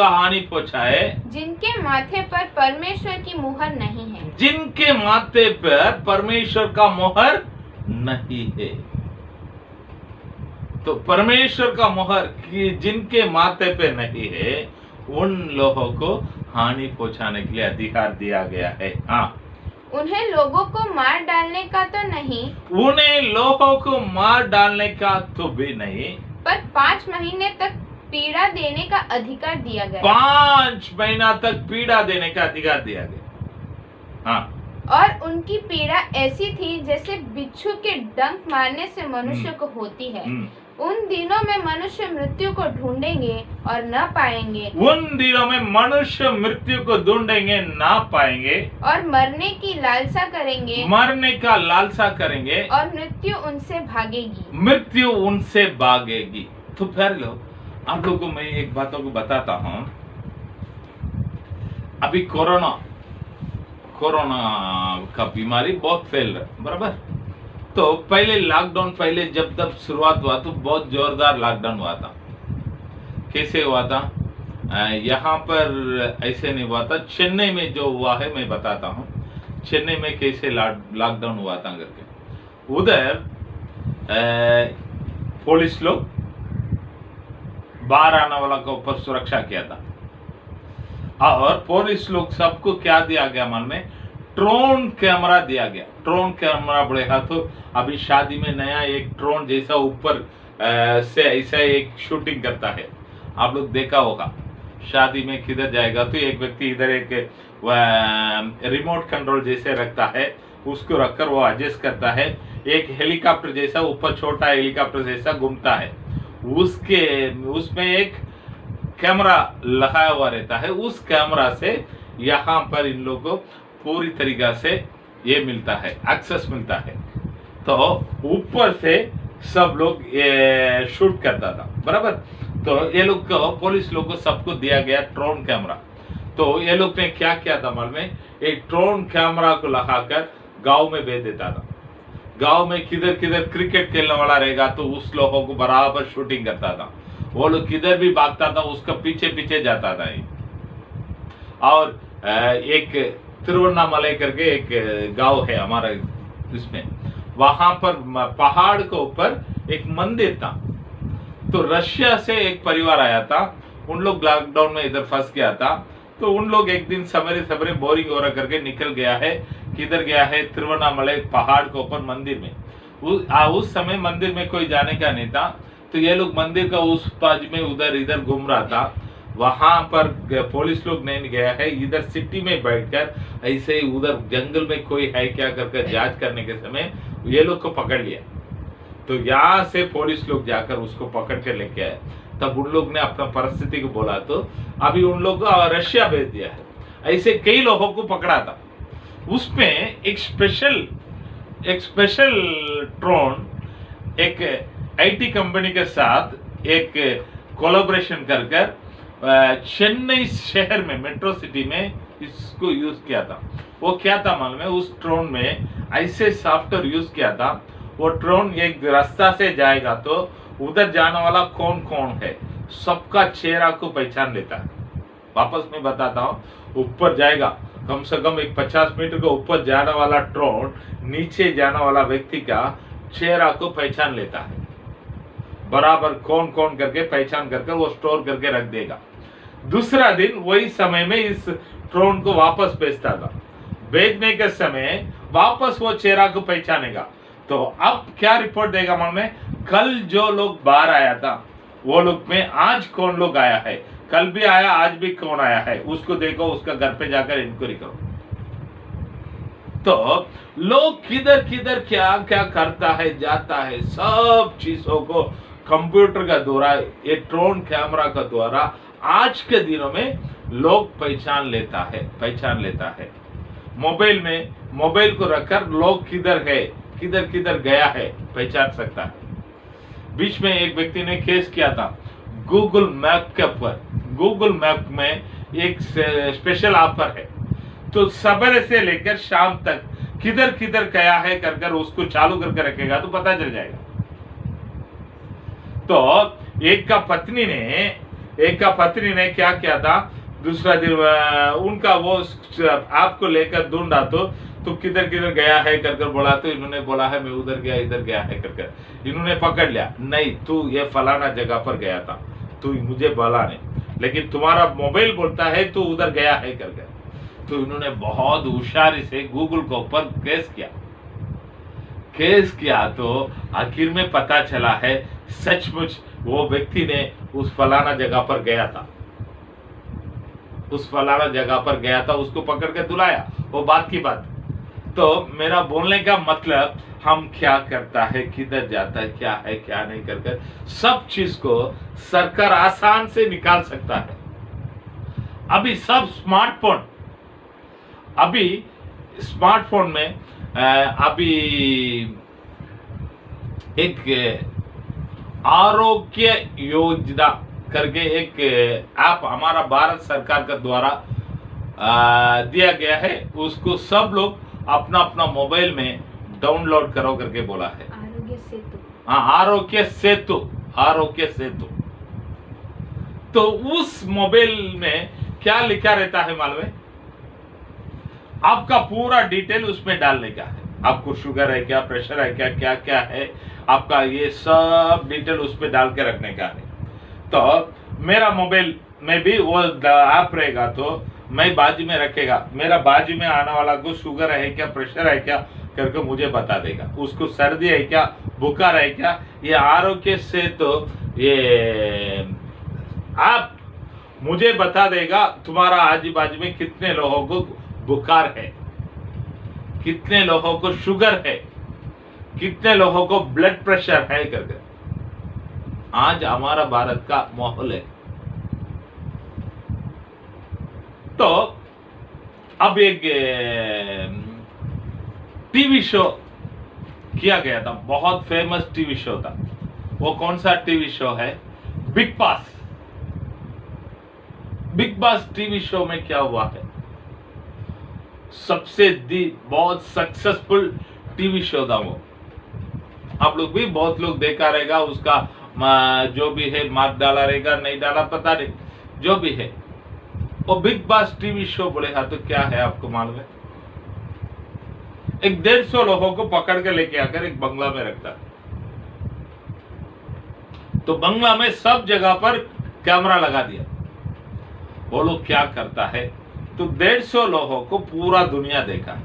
Speaker 4: हानि पहुंचाए जिनके माथे पर परमेश्वर की मुहर नहीं है।
Speaker 3: तो परमेश्वर का मुहर जिनके माथे पे नहीं है, उन लोगों को हानि पहुंचाने के लिए अधिकार दिया गया है। हाँ,
Speaker 4: उन्हें लोगों को मार डालने का तो भी नहीं, पर 5 महीने तक पीड़ा देने का अधिकार दिया गया।
Speaker 3: 5 महीना तक पीड़ा देने का अधिकार दिया गया। हाँ,
Speaker 4: और उनकी पीड़ा ऐसी थी जैसे बिच्छू के डंक मारने से मनुष्य को होती है। उन दिनों में मनुष्य मृत्यु को ढूंढेंगे और न पाएंगे। और मरने की लालसा करेंगे। और मृत्यु उनसे भागेगी।
Speaker 3: तो फिर लोग, आप लोगों को मैं एक बातों को बताता हूँ। अभी कोरोना का बीमारी बहुत फैल रहा है, बराबर। तो पहले लॉकडाउन, पहले जब तब शुरुआत हुआ तो बहुत जोरदार लॉकडाउन हुआ था। कैसे हुआ था? यहाँ पर ऐसे नहीं हुआ था। चेन्नई में जो हुआ है मैं बताता हूँ, चेन्नई में कैसे लॉकडाउन हुआ था करके। उधर पुलिस लोग बाहर आने वाला के ऊपर सुरक्षा किया था, और पुलिस लोग सबको क्या दिया गया मन में, ड्रोन कैमरा दिया गया। ड्रोन कैमरा बढ़ेगा तो अभी शादी में नया एक ड्रोन जैसा ऊपर से ऐसा एक शूटिंग करता है, आप लोग देखा होगा। शादी में किधर जाएगा तो एक व्यक्ति इधर एक रिमोट कंट्रोल जैसे रखता है, उसको रखकर वो एडजस्ट करता है। एक हेलीकॉप्टर जैसा ऊपर छोटा हेलीकॉप्टर जैसा घूमता है, उसमें एक कैमरा लगाया हुआ रहता है। उस कैमरा से यहाँ पर इन लोगों को पूरी तरीका से ये मिलता है, एक्सेस मिलता है। तो ऊपर से सब लोग ये शूट करता था, बराबर। तो ये लोग को, पुलिस लोग को सबको दिया गया ड्रोन कैमरा। तो ये लोग ने क्या किया था मालूम है, एक ड्रोन कैमरा को लगाकर गांव में भेज देता था। गांव में किधर किधर क्रिकेट खेलने वाला रहेगा तो उस लोगों को बराबर शूटिंग करता था। वो लोग किधर भी भागता था उसका पीछे पीछे जाता था। और एक तिरुवन्नामलाई करके एक गांव है हमारा इसमें, वहां पर पहाड़ के ऊपर एक मंदिर था। तो रशिया से एक परिवार आया था, उन लोग लॉकडाउन में इधर फंस गया था। तो उन लोग एक दिन सवेरे सवेरे बोरिंग हो रहा करके निकल गया है, किधर गया है, तिरुवन्नामलाई पहाड़ के ऊपर मंदिर में। उस समय मंदिर में कोई जाने का नहीं था, तो ये लोग मंदिर का उस पाज में उधर इधर घूम रहा था। वहां पर पुलिस लोग नहीं गया है, इधर सिटी में बैठकर ऐसे ही उधर जंगल में कोई है क्या करके जांच करने के समय ये लोग को पकड़ लिया। तो यहाँ से पुलिस लोग जाकर उसको पकड़ कर लेके आए। तब उन लोग ने अपना परिस्थिति को बोला, तो अभी उन लोग को रशिया भेज दिया है। ऐसे कई लोगों को पकड़ा था। उसमें एक स्पेशल ड्रोन एक आईटी कंपनी के साथ एक कोलैबोरेशन कर चेन्नई शहर में मेट्रो सिटी में इसको यूज किया था। वो क्या था मालूम है, उस ड्रोन में ऐसे सॉफ्टवेयर यूज किया था। वो ड्रोन एक रास्ता से जाएगा तो उधर जाने वाला कौन कौन है सबका चेहरा को पहचान लेता है। वापस मैं बताता हूँ, ऊपर जाएगा कम से कम एक 50 मीटर के ऊपर जाने वाला ड्रोन नीचे जाने वाला व्यक्ति का चेहरा को पहचान लेता है, बराबर कौन कौन करके पहचान करके वो स्टोर करके रख देगा। दूसरा दिन वही समय में इस ड्रोन को वापस भेजता था। भेजने के समय वापस वो चेहरा को पहचानेगा। तो अब क्या रिपोर्ट देगा मालूम है, कल जो लोग बाहर आया था वो लोग में आज कौन लोग आया है, कल भी आया आज भी कौन आया है, उसको देखो, उसका घर पे जाकर इंक्वायरी करो। तो लोग किधर किधर क्या क्या करता है जाता है, सब चीजों को कंप्यूटर का द्वारा, ये ड्रोन कैमरा का द्वारा आज के दिनों में लोग पहचान लेता है। मोबाइल में मोबाइल को रखकर लोग किधर है किधर किधर गया है पहचान सकता है। बीच में एक व्यक्ति ने केस किया था गूगल मैप के ऊपर। गूगल मैप में एक स्पेशल ऑफर है, तो सवेरे से लेकर शाम तक किधर किधर गया है कर उसको चालू करके रखेगा तो पता चल जाएगा। तो एक का पत्नी ने क्या किया था, दूसरा दिन उनका वो आपको लेकर ढूंढा तो किधर किधर गया है कर बोला, तो इन्होंने बोला है मैं उधर गया इधर गया है कर इन्होंने पकड़ लिया। नहीं, तू ये फलाना जगह पर गया था, तू मुझे बोला नहीं, लेकिन तुम्हारा मोबाइल बोलता है तू उधर गया है कर। तो इन्होंने बहुत होशियारी से गूगल के ऊपर केस किया तो आखिर में पता चला है सचमुच वो व्यक्ति ने उस फलाना जगह पर गया था, उसको पकड़ के दुलाया। वो बात की बात। तो मेरा बोलने का मतलब, हम क्या करता है, किधर जाता है, क्या है क्या नहीं कर सब चीज को सरकार आसान से निकाल सकता है। अभी सब स्मार्टफोन में अभी एक आरोग्य योजना करके एक ऐप हमारा भारत सरकार का द्वारा दिया गया है। उसको सब लोग अपना अपना मोबाइल में डाउनलोड करो करके बोला है। आरोग्य सेतु। तो उस मोबाइल में क्या लिखा रहता है मालूम है, आपका पूरा डिटेल उसमें डालने का है। आपको शुगर है क्या, प्रेशर है क्या, क्या क्या है आपका, ये सब डिटेल उसमें डाल के रखने का है। तो मेरा मोबाइल में भी वो ऐप रहेगा, तो मैं बाजू में रखेगा, मेरा बाजू में आने वाला को शुगर है क्या, प्रेशर है क्या करके मुझे बता देगा। उसको सर्दी है क्या, बुखार है क्या, ये आरोग्य से तो ये आप मुझे बता देगा तुम्हारा आजू बाजू में कितने लोगों को बुखार है, कितने लोगों को शुगर है, कितने लोगों को ब्लड प्रेशर है करके। आज हमारा भारत का माहौल है। तो अब एक टीवी शो किया गया था, बहुत फेमस टीवी शो था। वो कौन सा टीवी शो है, big boss. Big boss TV show में क्या हुआ है, सबसे बहुत सक्सेसफुल टीवी शो था वो। आप लोग भी बहुत लोग देखा रहेगा, उसका जो भी है मार डाला रहेगा, नहीं डाला पता नहीं, जो भी है वो बिग बॉस टीवी शो बोले। हाँ तो क्या है आपको मालूम है? एक 150 लोगों को पकड़ के लेके आकर एक बंगला में रखता, तो बंगला में सब जगह पर कैमरा लगा दिया। वो लोग क्या करता है, तो 150 लोगों को पूरा दुनिया देखा है,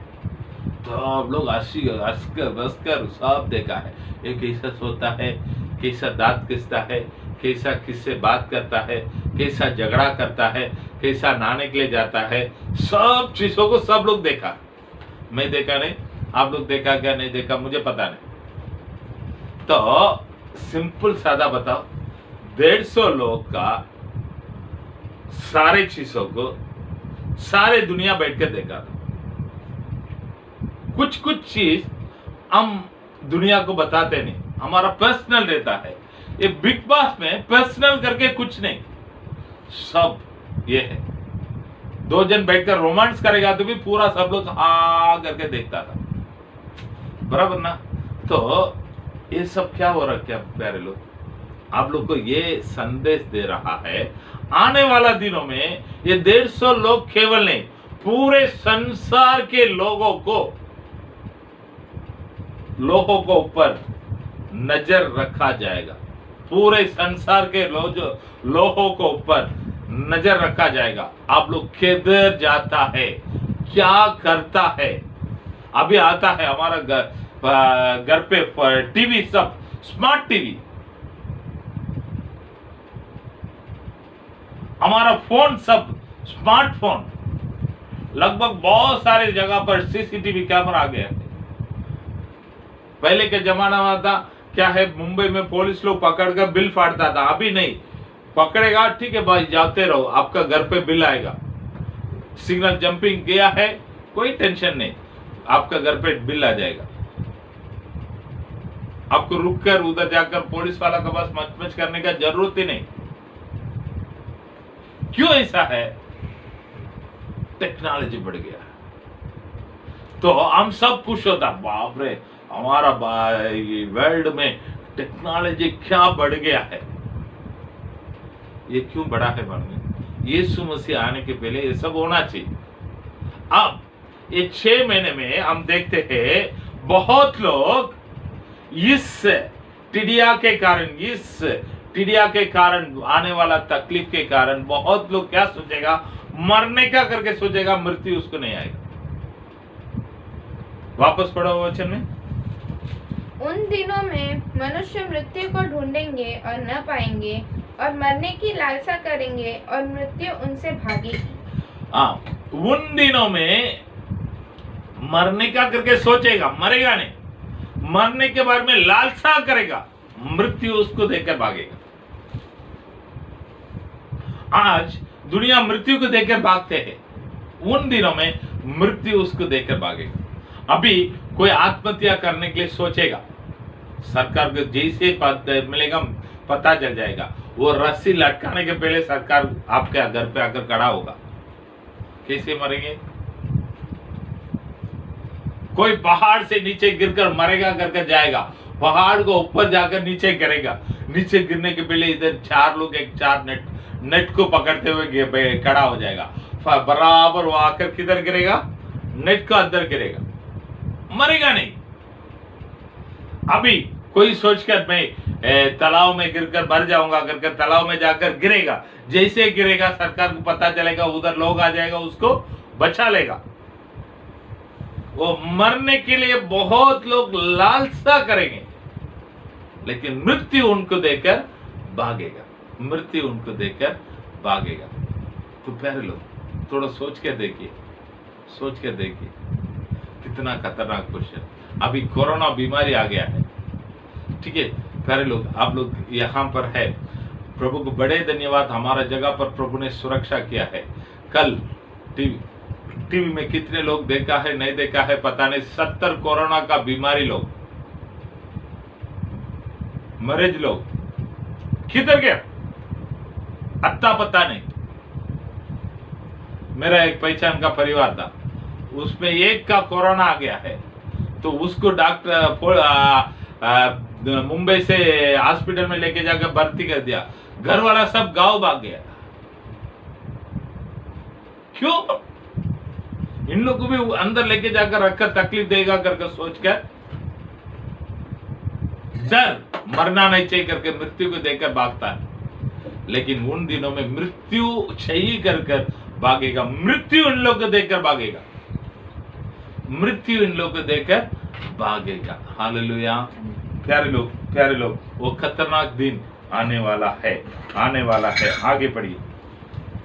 Speaker 3: तो आप लोग हंसकर सब देखा है, ये कैसा सोता है, कैसा दांत किसता है, कैसा किससे बात करता है, कैसा झगड़ा करता है, कैसा नहाने के लिए जाता है, सब चीजों को सब लोग देखा। मैं देखा नहीं, आप लोग देखा क्या नहीं देखा मुझे पता नहीं। तो सिंपल सादा बताओ, 150 लोग का सारे चीजों को सारे दुनिया बैठ के देखा। कुछ कुछ चीज हम दुनिया को बताते नहीं, हमारा पर्सनल रहता है। ये बिग बॉस में पर्सनल करके कुछ नहीं, सब ये है। 2 जन बैठकर रोमांस करेगा तो भी पूरा सब लोग हा करके देखता था, बराबर ना? तो ये सब क्या हो रहा है प्यारे लोग? आप लोग को ये संदेश दे रहा है, आने वाला दिनों में ये 150 लोग केवल नहीं, पूरे संसार के लोगों को ऊपर नजर रखा जाएगा। पूरे संसार के लोगों को ऊपर नजर रखा जाएगा। आप लोग किधर जाता है, क्या करता है? अभी आता है हमारा घर पे टीवी, सब स्मार्ट टीवी, हमारा फोन सब स्मार्टफोन, लगभग बहुत सारे जगह पर सीसीटीवी कैमरा आ गया है। पहले के जमाना में था क्या है, मुंबई में पुलिस लोग पकड़कर बिल फाड़ता था, अभी नहीं, पकड़ेगा ठीक है भाई जाते रहो, आपका घर पे बिल आएगा। सिग्नल जंपिंग किया है, कोई टेंशन नहीं, आपका घर पे बिल आ जाएगा। आपको रुककर उधर जाकर पुलिस वाला का बस मच करने का जरूरत ही नहीं। क्यों ऐसा है? टेक्नोलॉजी बढ़ गया, तो हम सब खुश होता, बाप रे हमारा वर्ल्ड में टेक्नोलॉजी क्या बढ़ गया है। ये क्यों बढ़ा है मालूम? यीशु मसीह आने के पहले ये सब होना चाहिए। अब ये 6 महीने में हम देखते हैं बहुत लोग इस टिडिया के कारण आने वाला तकलीफ के कारण बहुत लोग क्या सोचेगा, मरने का करके सोचेगा, मृत्यु उसको नहीं आएगा। वापस पढ़ो वचन में।
Speaker 4: उन दिनों में मनुष्य मृत्यु को ढूंढेंगे और न पाएंगे, और मरने की लालसा करेंगे और मृत्यु उनसे भागेगी।
Speaker 3: उन दिनों में मरने का करके सोचेगा, मरेगा नहीं, मरने के बारे में लालसा करेगा, मृत्यु उसको देखकर भागेगा। आज दुनिया मृत्यु को देखकर भागते हैं, उन दिनों में मृत्यु उसको देखकर भागेगा। अभी कोई आत्महत्या करने के लिए सोचेगा, सरकार को जैसे मिलेगा पता चल जाएगा, वो रस्सी लटकाने के पहले सरकार आपके घर पे आकर खड़ा होगा। कैसे मरेंगे? कोई पहाड़ से नीचे गिरकर मरेगा करके जाएगा, पहाड़ को ऊपर जाकर नीचे गिरेगा, नीचे गिरने के पहले इधर 4 लोग एक 4 नेट को पकड़ते हुए खड़ा हो जाएगा, बराबर वो आकर किधर गिरेगा? नेट का अंदर गिरेगा, मरेगा नहीं। अभी कोई सोचकर मैं तालाब में गिरकर मर जाऊंगा करके तालाब में जाकर गिरेगा, जैसे गिरेगा सरकार को पता चलेगा, उधर लोग आ जाएगा, उसको बचा लेगा। वो मरने के लिए बहुत लोग लालसा करेंगे, लेकिन मृत्यु उनको देकर भागेगा, मृत्यु उनको देकर भागेगा। तो प्यारे लोग थोड़ा सोच के देखिए, सोच के देखिए, कितना खतरनाक क्वेश्चन। अभी कोरोना बीमारी आ गया है, ठीक है प्यारे लोग, आप लोग यहाँ पर है, प्रभु को बड़े धन्यवाद, हमारा जगह पर प्रभु ने सुरक्षा किया है। कल टीवी में कितने लोग देखा है नहीं देखा है पता नहीं, 70 कोरोना का बीमारी लोग, मरीज लोग किधर गया अत्ता पता नहीं। मेरा एक पहचान का परिवार था, उसमें एक का कोरोना आ गया है, तो उसको डॉक्टर मुंबई से हॉस्पिटल में लेके जाकर भर्ती कर दिया, घर वाला सब गांव भाग गया। क्यों? इन लोग को भी अंदर लेके जाकर रखकर तकलीफ देगा करके सोचकर, डर मरना नहीं चाहिए करके मृत्यु को देखकर भागता है। लेकिन उन दिनों में मृत्यु चाहिए कर भागेगा, मृत्यु इन लोग को देखकर भागेगा, मृत्यु इन लोग को देखकर भागेगा। हालेलुया। प्यारे लोग, वो खतरनाक दिन आने वाला है, आने वाला है। आगे पढ़िए।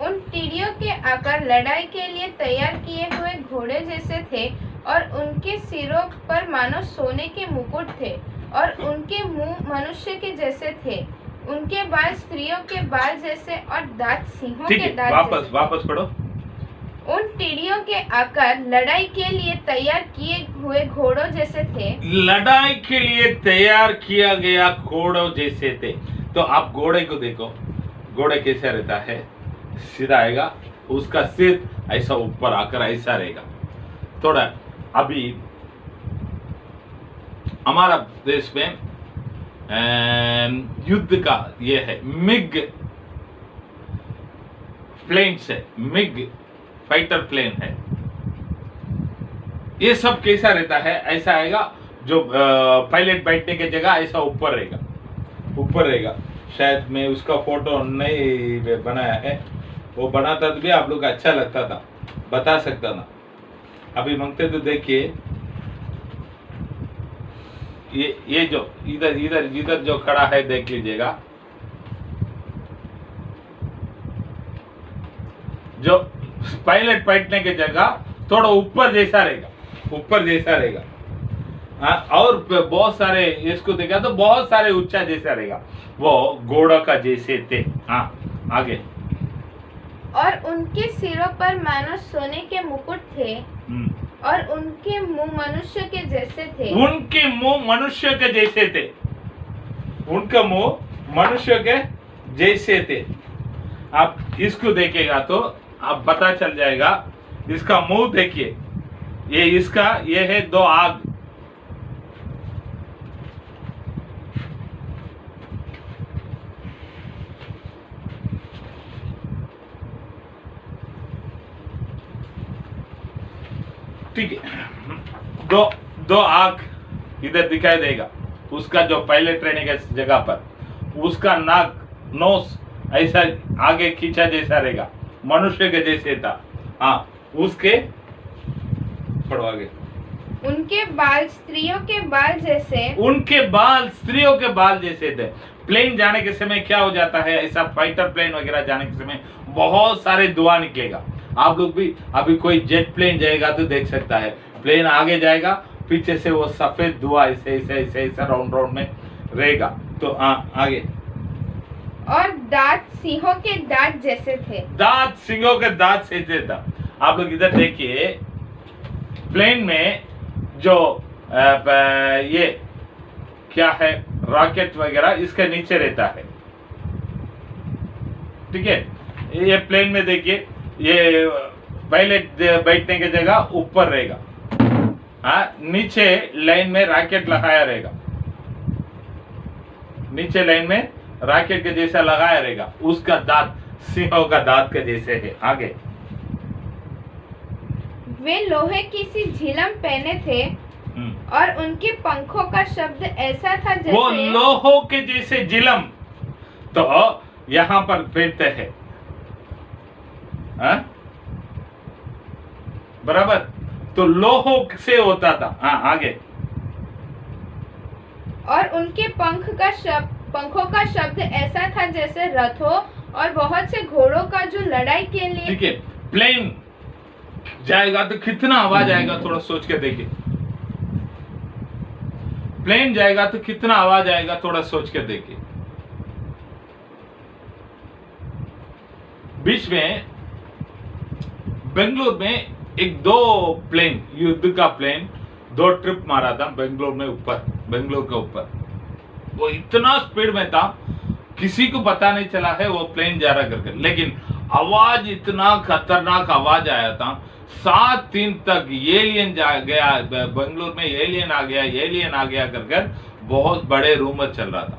Speaker 4: उन टीडियों के आकार लड़ाई के लिए तैयार किए हुए घोड़े जैसे थे और उनके सिरों पर मानो सोने के मुकुट थे और उनके मुंह मनुष्य के जैसे थे। उनके बाल स्त्रियों के बाल जैसे और दांत सिंहों के दांत जैसे।
Speaker 3: वापस पढ़ो।
Speaker 4: उन टीडियों के आकार लड़ाई के लिए तैयार किए हुए घोड़ों जैसे थे।
Speaker 3: लड़ाई के लिए तैयार किया गया घोड़ों जैसे थे। तो आप घोड़े को देखो, घोड़े कैसा रहता है? सीधा आएगा, उसका सिर ऐसा ऊपर आकर ऐसा रहेगा। थोड़ा अभी हमारा देश में युद्ध का ये है, मिग प्लेन्स है, मिग फाइटर प्लेन है। ये सब कैसा रहता है? ऐसा आएगा, जो पायलट बैठने की जगह ऐसा ऊपर रहेगा, ऊपर रहेगा। शायद मैं उसका फोटो नहीं बनाया है, वो बनाता तो भी आप लोग अच्छा लगता था, बता सकता था। अभी मांगते तो देखिए, ये जो इधर इधर इधर जो खड़ा है देख लीजिएगा, जो पायलट बैठने की जगह थोड़ा ऊपर जैसा रहेगा, ऊपर जैसा रहेगा। हाँ, और बहुत सारे इसको देखा तो बहुत सारे ऊंचा जैसा रहेगा, वो घोड़ा का जैसे थे। हाँ, आगे।
Speaker 4: और उनके सिरों पर मानो सोने के मुकुट थे और उनके मुंह मनुष्य के जैसे थे।
Speaker 3: उनके मुंह मनुष्य के जैसे थे, उनका मुंह मनुष्य के जैसे थे। आप इसको देखेगा तो आप पता चल जाएगा। इसका मुंह देखिए, ये है दो आग। ठीक है, दो आग इधर दिखाई देगा। उसका जो पायलट रहने के जगह पर, उसका नाक नोस ऐसा आगे खींचा जैसा रहेगा, मनुष्य के जैसे था। हाँ, उसके पढ़ो आगे।
Speaker 4: उनके बाल स्त्रियों के बाल जैसे,
Speaker 3: उनके बाल स्त्रियों के बाल जैसे थे। प्लेन जाने के समय क्या हो जाता है, ऐसा फाइटर प्लेन वगैरह जाने के समय बहुत सारे धुआं निकलेगा। आप लोग भी अभी कोई जेट प्लेन जाएगा तो देख सकता है, प्लेन आगे जाएगा, पीछे से वो सफेद धुआं ऐसे ऐसे ऐसे ऐसे राउंड राउंड में रहेगा। तो आगे।
Speaker 4: और दांत सिंहों के दांत जैसे थे।
Speaker 3: दांत सिंहों के दांत जैसे था। आप लोग इधर देखिए, प्लेन में जो ये क्या है, रॉकेट वगैरह इसके नीचे रहता है। ठीक है, ये प्लेन में देखिए, ये पायलट बैठने की जगह ऊपर रहेगा। हाँ, नीचे लाइन में रॉकेट लगाया रहेगा, नीचे लाइन में रॉकेट के जैसा लगाया रहेगा। उसका दांत सिंहों का दांत के जैसे है। आगे।
Speaker 4: वे लोहे की सी झिलम पहने थे और उनके पंखों का शब्द ऐसा था जैसे,
Speaker 3: वो लोहों के जैसे झिलम तो यहाँ पर पहनते हैं। बराबर, तो लोहों से होता था। हाँ, आगे।
Speaker 4: और उनके पंखों का शब्द ऐसा था जैसे रथों और बहुत से घोड़ों का, जो लड़ाई के लिए।
Speaker 3: ठीक है, प्लेन जाएगा तो कितना आवाज आएगा, थोड़ा सोच के देखिए। प्लेन जाएगा तो कितना आवाज आएगा, थोड़ा सोच के देखिए। बीच में बेंगलोर में दो प्लेन, युद्ध का प्लेन 2 ट्रिप मारा था बेंगलोर में, ऊपर, बेंगलोर के ऊपर। वो इतना स्पीड में था, किसी को पता नहीं चला है वो प्लेन जा रहा करके, लेकिन आवाज इतना खतरनाक आवाज आया था। 7 दिन तक एलियन जा गया, बेंगलोर में एलियन आ गया कर बहुत बड़े रूमर चल रहा था।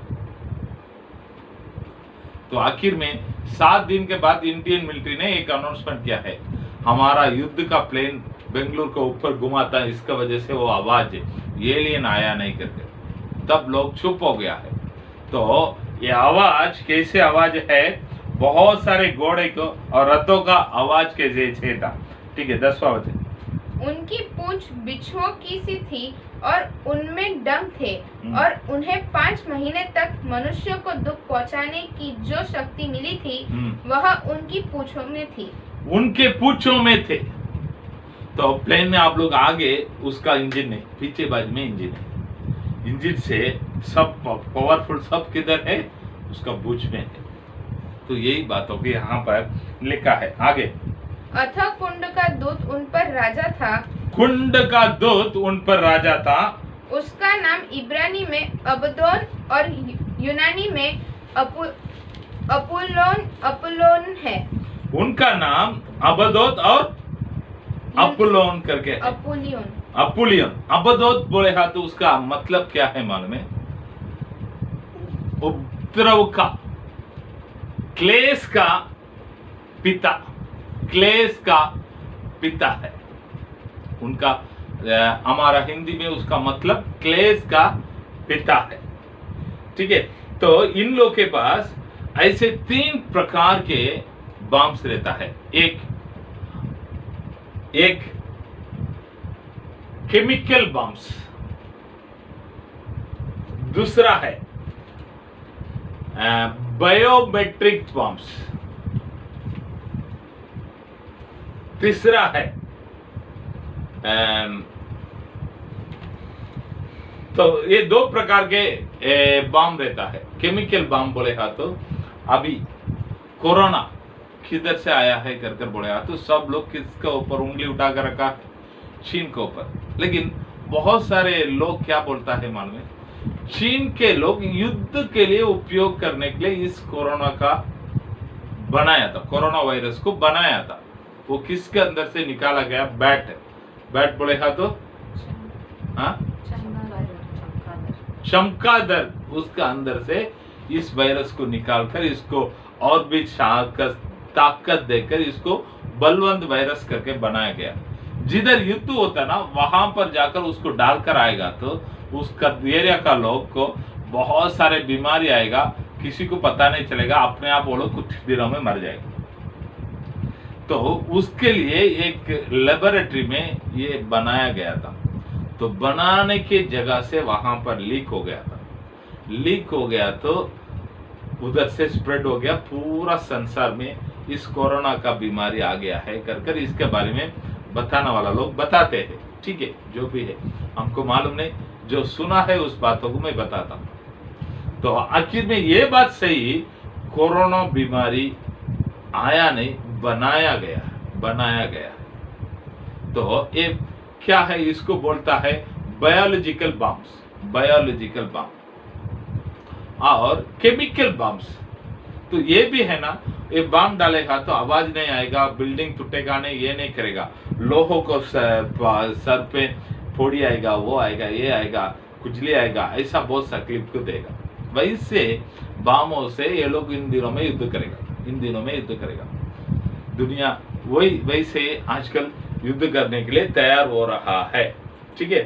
Speaker 3: तो आखिर में 7 दिन के बाद इंडियन मिलिट्री ने एक अनाउंसमेंट किया है, हमारा युद्ध का प्लेन बेंगलुरु के ऊपर घुमा था, इसका वजह से वो आवाज एलियन आया नहीं करके। तब लोग चुप हो गया है। तो ये आवाज कैसे आवाज है, बहुत सारे घोड़े को और रथों का आवाज के जैसे था। ठीक है, 10वां वचन।
Speaker 4: उनकी पूंछ बिच्छुओं की सी थी और उनमें डंक थे, और उन्हें 5 महीने तक मनुष्यों को दुख पहुंचाने की जो शक्ति मिली थी वह उनकी पूंछों में थी।
Speaker 3: उनके पूंछों में थे। तो प्लेन में आप लोग आगे उसका इंजन नहीं, पीछे बाजू में इंजन है। इंजन से सब पावरफुल सब किधर है, उसका पूंछ में है। तो यही बातों की यहाँ पर लिखा है। आगे,
Speaker 4: अतः कुंड का दूत उन पर राजा था।
Speaker 3: कुंड का दूत उन पर राजा था।
Speaker 4: उसका नाम इब्रानी में अबदोन और यूनानी में अपुल्लोन है।
Speaker 3: उनका नाम अबदोत और अपुल्लोन करके है। अपुलियन। अबदोत बोले हा तो उसका मतलब क्या है मालूम है? उपद्रव का, क्लेश का पिता, क्लेश का पिता है उनका। हमारा हिंदी में उसका मतलब क्लेश का पिता है। ठीक है, तो इन लोग के पास ऐसे 3 प्रकार के बॉम्ब्स रहता है। एक केमिकल बॉम्ब्स, दूसरा है बायोमेट्रिक बॉम्ब्स, तीसरा है तो ये 2 प्रकार के बॉम्ब रहता है। केमिकल बॉम्ब बोले तो अभी कोरोना किधर से आया है कर बोले तो सब लोग किसके ऊपर उंगली उठा कर रखा है? चीन के ऊपर। लेकिन बहुत सारे लोग क्या बोलता है मालूम है, चीन के लोग युद्ध के लिए उपयोग करने के लिए इस कोरोना का बनाया था, कोरोना वायरस को बनाया था। वो किसके अंदर से निकाला गया? बैट बोले तो चमगादड़, उसका अंदर से इस वायरस को निकालकर इसको और भी ताकत देकर इसको बलवंत वायरस करके बनाया गया। जिधर युद्ध होता ना वहां पर जाकर उसको डालकर आएगा तो उसका एरिया का लोग को बहुत सारे बीमारी आएगा, किसी को पता नहीं चलेगा, अपने आप वो लोग कुछ दिनों में मर जाएगा। तो उसके लिए एक लेबोरेटरी में ये बनाया गया था। तो बनाने की जगह से वहां पर लीक हो गया था। लीक हो गया तो उधर से स्प्रेड हो गया पूरा संसार में, इस कोरोना का बीमारी आ गया है कर इसके बारे में बताने वाला लोग बताते हैं। ठीक है, जो भी है हमको मालूम नहीं, जो सुना है उस बातों को मैं बताता हूँ। तो आखिर में ये बात सही, कोरोना बीमारी आया नहीं, बनाया गया। तो ये क्या है? इसको बोलता है बायोलॉजिकल बॉम्ब और केमिकल बॉम्ब्स। तो ये भी है ना, ये बॉम्ब डालेगा तो आवाज नहीं आएगा, बिल्डिंग टूटेगा नहीं, ये नहीं करेगा, लोगों को सर पे फोड़ी आएगा, वो आएगा, ये आएगा, खुजली आएगा, ऐसा बहुत तकलीफ को देगा। वैसे बॉम्बों से ये लोग इन दिनों में युद्ध करेगा। दुनिया वैसे आजकल युद्ध करने के लिए तैयार हो रहा है। ठीक है,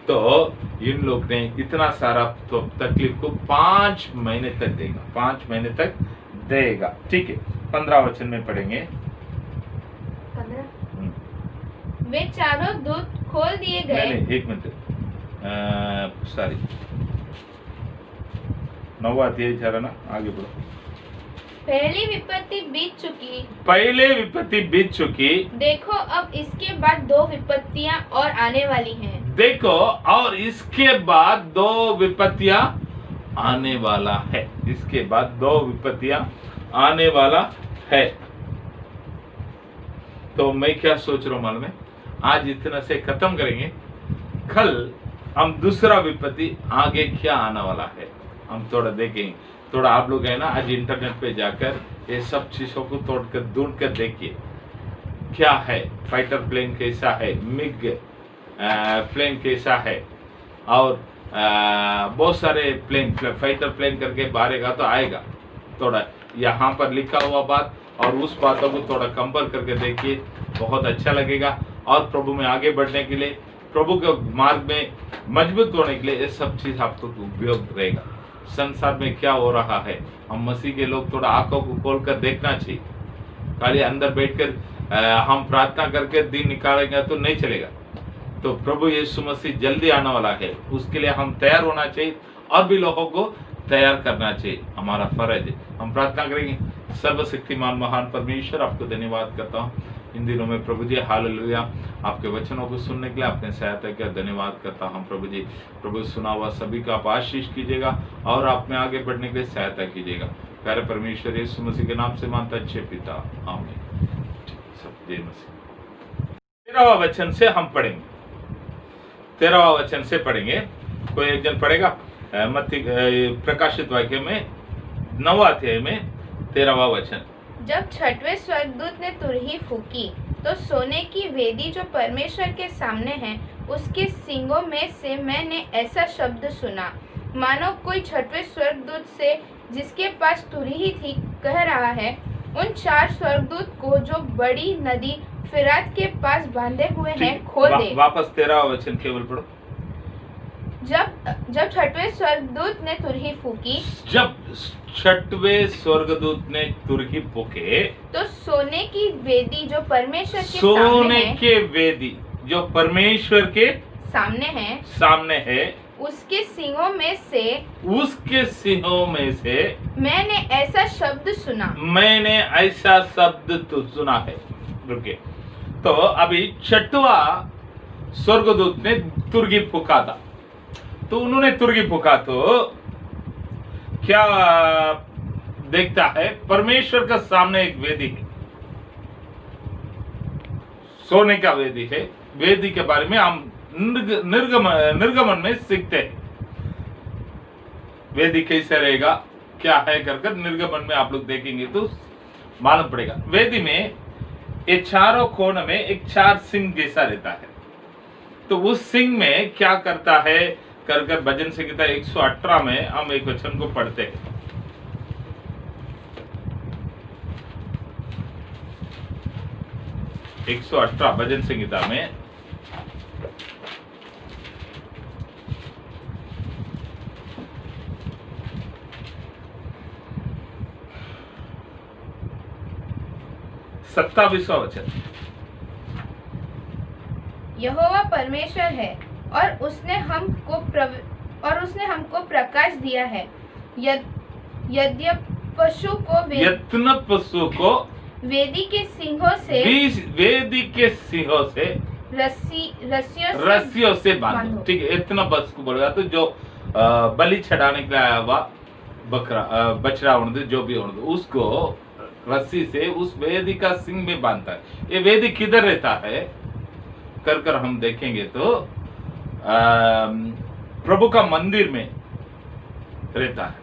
Speaker 3: तो इन लोग ने इतना सारा तो तकलीफ को 5 महीने तक देगा। ठीक है, 15 वचन में पढ़ेंगे।
Speaker 4: 15 वे चारों दूत खोल दिए गए।
Speaker 3: नहीं, 1 मिनट, सॉरी, 9वां अध्याय जा रहा ना, आगे बढ़ो।
Speaker 4: पहली विपत्ति बीत चुकी। देखो अब इसके बाद 2 विपत्तियां और आने वाली हैं।
Speaker 3: और इसके बाद 2 विपत्तियां आने वाला है। इसके बाद 2 विपत्तियां आने वाला है। तो मैं क्या सोच रहा हूं मालूम है, आज इतना से खत्म करेंगे, कल हम दूसरा विपत्ति आगे क्या आने वाला है हम थोड़ा देखेंगे। थोड़ा आप लोग है ना आज इंटरनेट पे जाकर ये सब चीजों को ढूंढ कर देखिए क्या है, फाइटर प्लेन कैसा है, मिग प्लेन कैसा है, और बहुत सारे प्लेन फाइटर प्लेन करके मारेगा तो आएगा। थोड़ा यहाँ पर लिखा हुआ बात और उस बातों को थोड़ा कंपेयर करके देखिए, बहुत अच्छा लगेगा। और प्रभु में आगे बढ़ने के लिए, प्रभु के मार्ग में मजबूत होने के लिए ये सब चीज आपको उपयोग रहेगा। संसार में क्या हो रहा है, हम मसीह के लोग थोड़ा आंखों को खोलकर देखना चाहिए। खाली अंदर बैठकर हम प्रार्थना करके दिन निकालेंगे तो नहीं चलेगा। तो प्रभु यीशु मसीह जल्दी आने वाला है, उसके लिए हम तैयार होना चाहिए और भी लोगों को तैयार करना चाहिए, हमारा फर्ज है। हम प्रार्थना करेंगे। सर्वशक्तिमान महान परमेश्वर, आपको धन्यवाद करता हूँ इन दिनों में प्रभु जी। हालेलुया, आपके वचनों को सुनने के लिए आपने सहायता किया, धन्यवाद करता हूँ प्रभु जी। प्रभु सुना हुआ सभी का आप आशीष कीजिएगा और आप में आगे बढ़ने के लिए सहायता कीजिएगा। प्यारे परमेश्वर यीशु मसीह के नाम से मानता अच्छे पिता, आमीन। सब जय मसीह। 13वां वचन से हम पढ़ेंगे, 13वां वचन से पढ़ेंगे। कोई एक जन पढ़ेगा मत्ती प्रकाशित वाक्य में 9वां अध्याय में 13वां वचन।
Speaker 4: जब छठवें स्वर्गदूत ने तुरही फूकी तो सोने की वेदी जो परमेश्वर के सामने है उसके सींगों में से मैंने ऐसा शब्द सुना, मानो कोई छठवें स्वर्गदूत से जिसके पास तुरही थी कह रहा है, उन 4 स्वर्गदूत को जो बड़ी नदी फिरात के पास बांधे हुए हैं खोल दे।
Speaker 3: वापस 13वां वचन केवल पढ़ो।
Speaker 4: जब छठवें स्वर्गदूत ने तुरही फूकी,
Speaker 3: जब छठवें स्वर्गदूत ने तुरही फूके
Speaker 4: तो सोने की वेदी जो परमेश्वर के
Speaker 3: सोने के वेदी जो परमेश्वर के
Speaker 4: सामने है
Speaker 3: उसके सींगों में से
Speaker 4: मैंने ऐसा शब्द
Speaker 3: सुना है। रुके, तो अभी छठवां स्वर्गदूत ने तुरही फूका था, तो उन्होंने तुरही फूका तो क्या देखता है, परमेश्वर का सामने एक वेदी है, सोने का वेदी है। वेदी के बारे में हम निर्गमन में सीखते हैं, वेदी कैसे रहेगा क्या है कर निर्गमन में आप लोग देखेंगे तो मालूम पड़ेगा। वेदी में ये चारों कोण में एक 4 सिंह जैसा रहता है, तो उस सिंह में क्या करता है कर भजन संहिता 118 में हम एक वचन को पढ़ते हैं। भजन संहिता में 27वां वचन।
Speaker 4: यहोवा परमेश्वर है और उसने हमको प्रकाश दिया है। यद्यपि पशु को वेदी के सिंहों से
Speaker 3: रस्सियों से बांधो। ठीक है, इतना बस को बोलेगा तो जो बलि चढ़ाने के लिए आया हुआ बछड़ा होने दो, जो भी होने दो, उसको रस्सी से उस वेदी का सिंह में बांधता है। ये वेदी किधर रहता है कर हम देखेंगे तो प्रभु का मंदिर में रहता है,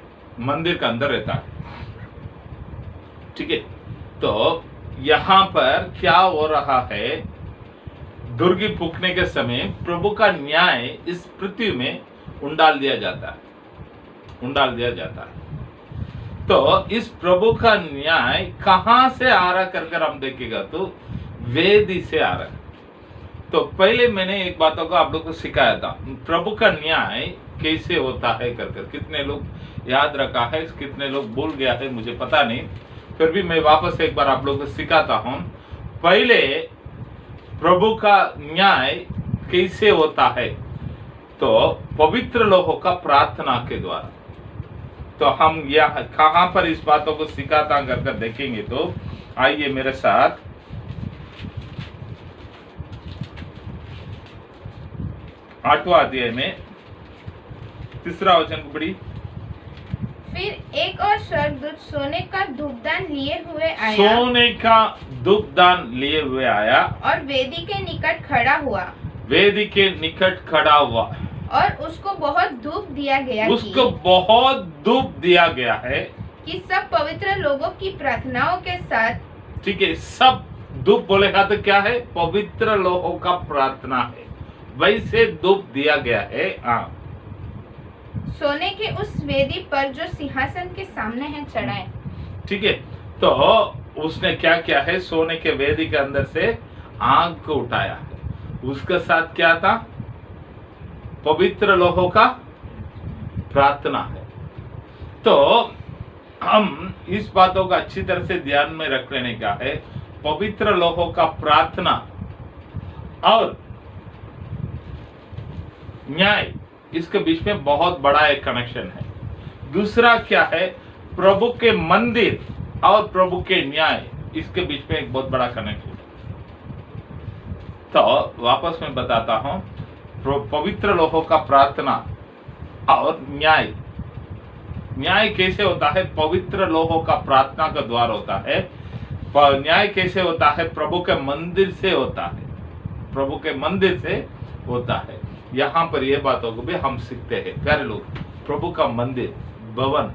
Speaker 3: मंदिर का अंदर रहता है। ठीक है, तो यहाँ पर क्या हो रहा है, दुर्गी फूकने के समय प्रभु का न्याय इस पृथ्वी में उंडाल दिया जाता है। तो इस प्रभु का न्याय कहां से आ रहा कर हम देखेगा तो वेदी से आ रहा है। तो पहले मैंने एक बातों को आप लोग को सिखाया था, प्रभु का न्याय कैसे होता है कर कितने लोग याद रखा है, कितने लोग भूल गया है मुझे पता नहीं, फिर भी मैं वापस एक बार आप लोगों को सिखाता हूं। पहले प्रभु का न्याय कैसे होता है, तो पवित्र लोगों का प्रार्थना के द्वारा। तो हम यहाँ कहां पर इस बातों को सिखाता कर देखेंगे, तो आइए मेरे साथ 8वां अध्याय में 3रा वचन को पढ़ी।
Speaker 4: फिर एक और स्वर्गदूत सोने का धूपदान लिए हुए आया और वेदी के निकट खड़ा हुआ और उसको बहुत धूप दिया गया है कि सब पवित्र लोगों की प्रार्थनाओं के साथ।
Speaker 3: ठीक है, सब धूप बोलेगा तो क्या है, पवित्र लोगों का प्रार्थना है, वैसे धूप दिया गया है।
Speaker 4: सोने के उस वेदी पर जो सिंहासन के सामने है चढ़ाए।
Speaker 3: ठीक है, तो उसने क्या किया है, सोने के वेदी के अंदर से आग को उठाया है। उसके साथ क्या था, पवित्र लोहों का प्रार्थना है। तो हम इस बातों का अच्छी तरह से ध्यान में रख लेने का है, पवित्र लोहों का प्रार्थना और न्याय, इसके बीच में बहुत बड़ा एक कनेक्शन है। दूसरा क्या है, प्रभु के मंदिर और प्रभु के न्याय, इसके बीच में एक बहुत बड़ा कनेक्शन है। तो वापस मैं बताता हूं, पवित्र लोहों का प्रार्थना और न्याय। न्याय कैसे होता है, पवित्र लोहों का प्रार्थना का द्वार होता है। न्याय कैसे होता है, प्रभु के मंदिर से होता है, प्रभु के मंदिर से होता है। यहाँ पर ये बातों को भी हम सीखते हैं। प्यारे लोग, प्रभु का मंदिर, भवन,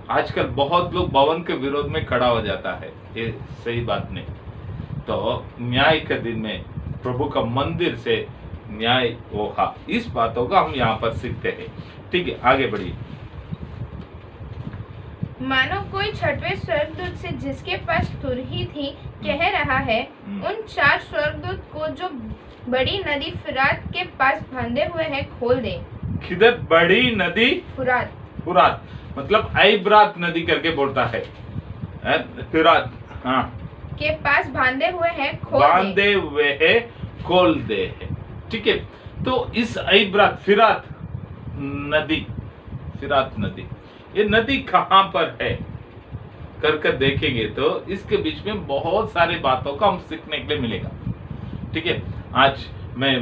Speaker 3: आजकल बहुत लोग भवन के विरोध में खड़ा हो जाता है, ये सही बात नहीं। तो न्याय के दिन में प्रभु का मंदिर से न्याय होगा, इस बातों का हम यहाँ पर सीखते हैं। ठीक है, आगे बढ़िए।
Speaker 4: मानो कोई छठवें स्वर्गदूत से जिसके पास तुरही थी कह रहा है, उन 4 स्वर्गदूत को जो बड़ी नदी फुरात के पास बंधे हुए हैं खोल दे।
Speaker 3: किधर बड़ी नदी?
Speaker 4: फुरात।
Speaker 3: फुरात मतलब ऐब्रात नदी करके बोलता है, फुरात, हाँ,
Speaker 4: के पास बांधे हुए हैं
Speaker 3: बांधे हुए है खोल दे है। ठीक है, तो इस ऐब्रात फिरात नदी, फिरात नदी, ये नदी कहाँ पर है कर देखेंगे तो इसके बीच में बहुत सारी बातों का हम सीखने के लिए मिलेगा। ठीक है, आज मैं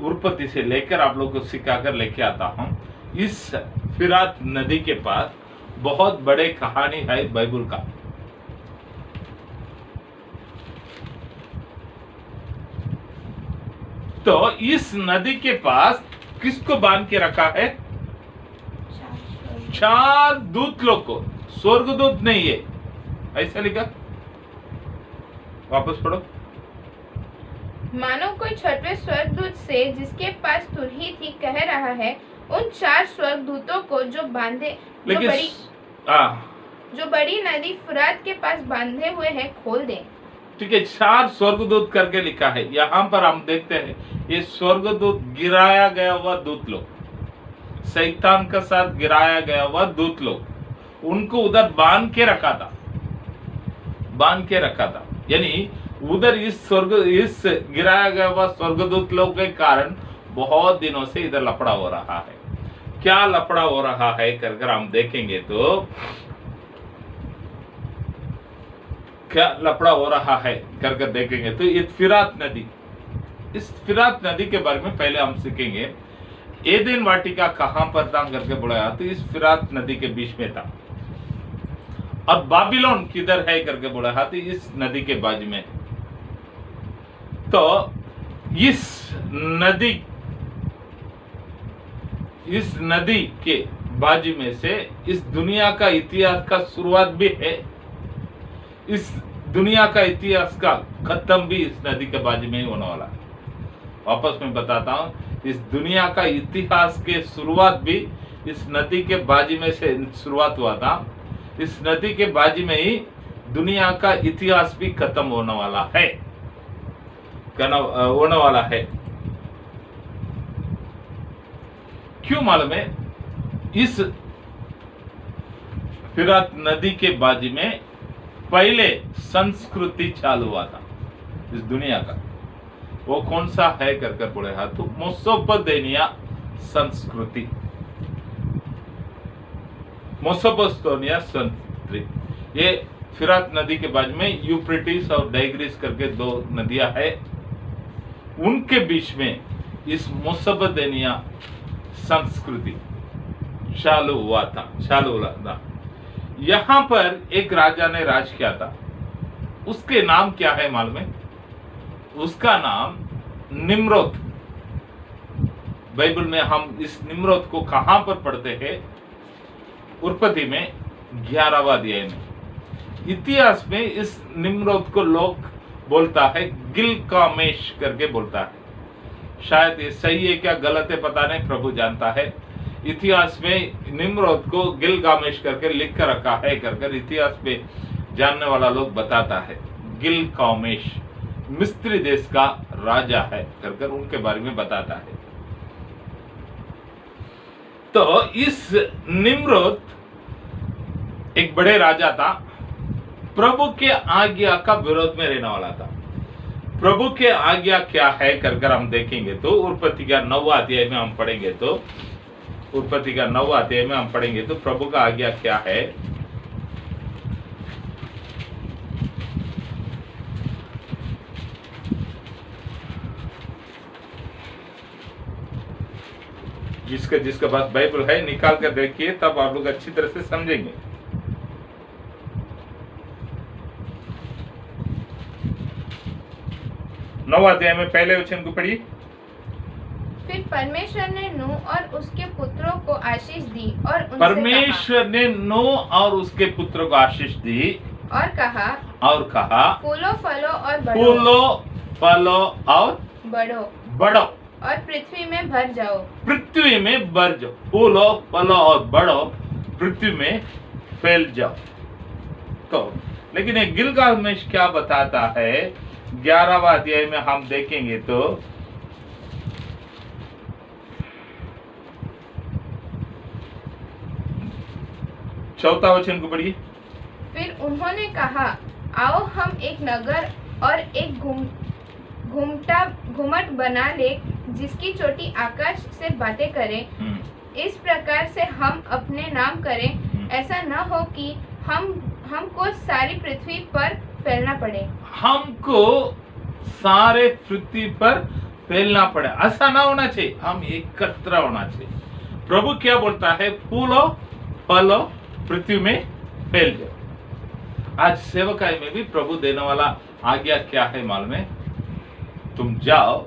Speaker 3: उत्पत्ति से लेकर आप लोगों को सिखाकर लेके आता हूँ। इस फिरात नदी के पास बहुत बड़े कहानी है बाइबल का। तो इस नदी के पास किसको बांध के रखा है? 4 दूत लोग को, स्वर्गदूत नहीं है, ऐसा लिखा, वापस पढ़ो।
Speaker 4: मानो कोई छठवें स्वर्गदूत से जिसके पास तुरही थी कह रहा है, उन 4 स्वर्गदूतों को जो बड़ी नदी फुरात के पास बांधे हुए हैं खोल दे।
Speaker 3: ठीक है, 4 स्वर्गदूत करके लिखा है। यहाँ पर हम देखते हैं ये स्वर्गदूत गिराया गया हुआ दूत लोग, शैतान के साथ गिराया गया हुआ दूत लोग, उनको उधर बांध के रखा था, बांध के रखा था। यानी उधर इस गिराया गया हुआ स्वर्गदूत लोग के कारण बहुत दिनों से इधर लफड़ा हो रहा है। क्या लफड़ा हो रहा है कर हम देखेंगे तो क्या लफड़ा हो रहा है कर देखेंगे तो ये फिरात नदी, इस फिरात नदी के बारे में पहले हम सीखेंगे। एदेन वाटिका कहां पर था करके बोला तो इस फिरात नदी के बीच में था। अब बाबिलोन किधर है करके बोला तो इस नदी के बाजू में। तो इस नदी के बाजू में से इस दुनिया का इतिहास का शुरुआत भी है, इस दुनिया का इतिहास का खत्म भी इस नदी के बाजू में ही होने वाला है। वापस मैं बताता हूं, इस दुनिया का इतिहास के शुरुआत भी इस नदी के बाजू में से शुरुआत हुआ था। इस नदी के बाजू में ही दुनिया का इतिहास भी खत्म होने वाला है, होने वाला है। क्यों मालूम है? इस फिरात नदी के बाजू में पहले संस्कृति चालू हुआ था इस दुनिया का। वो कौन सा है कर बोले तो मेसोपोटामिया संस्कृति, मेसोपोटामिया संस्कृति। ये फिरात नदी के बाजू में यूफ्रेटिस और टाइग्रिस करके 2 नदियां है, उनके बीच में इस मेसोपोटामिया संस्कृति चालू हुआ था। यहां पर एक राजा ने राज किया था, उसके नाम क्या है मालूम है? उसका नाम निम्रोद। बाइबल में हम इस निम्रोद को कहां पर पढ़ते हैं? उत्पत्ति में 11वां अध्याय में। इतिहास में इस निम्रोद को लोग बोलता है गिलगामेश करके बोलता है। शायद ये सही है क्या गलत है पता नहीं, प्रभु जानता है। इतिहास में निम्रोद को गिलगामेश करके लिख कर रखा है कर इतिहास में जानने वाला लोग बताता है। गिलगामेश मिस्री देश का राजा है कर उनके बारे में बताता है। तो इस निम्रोद एक बड़े राजा था, प्रभु के आज्ञा का विरोध में रहने वाला था। प्रभु के आज्ञा क्या है कर हम देखेंगे तो उत्पत्ति का 9वां अध्याय में हम पढ़ेंगे तो उत्पत्ति का 9वां अध्याय में हम पढ़ेंगे तो प्रभु का आज्ञा क्या है। जिसके पास बाइबल है निकाल कर देखिए, तब आप लोग अच्छी तरह से समझेंगे। नौवां अध्याय में पहले वचन को पढ़िए।
Speaker 4: फिर परमेश्वर ने नूह और उसके पुत्रों को आशीष दी और उनसे
Speaker 3: परमेश्वर ने नूह और उसके पुत्रों को आशीष दी
Speaker 4: और कहा फूलो फलो और बढ़ो और पृथ्वी में भर जाओ।
Speaker 3: फूलो फलो और बढ़ो, पृथ्वी में फैल जाओ। तो लेकिन ये गिलगामेश क्या बताता है, 11वां अध्याय में हम देखेंगे तो चौथा वचन को पढ़िए।
Speaker 4: फिर उन्होंने कहा, आओ हम एक नगर और एक घुमट बना ले जिसकी चोटी आकाश से बातें करे। इस प्रकार से हम अपने नाम करें, ऐसा न हो कि हमको सारी पृथ्वी पर फैलना पड़े।
Speaker 3: हमको सारे पृथ्वी पर फैलना पड़े, ऐसा ना होना चाहिए। हम एकत्र होना चाहिए। प्रभु क्या बोलता है, फूलो फलो पृथ्वी में फैल जाओ। आज सेवकाई में भी प्रभु देने वाला आज्ञा क्या है मालूम है? तुम जाओ,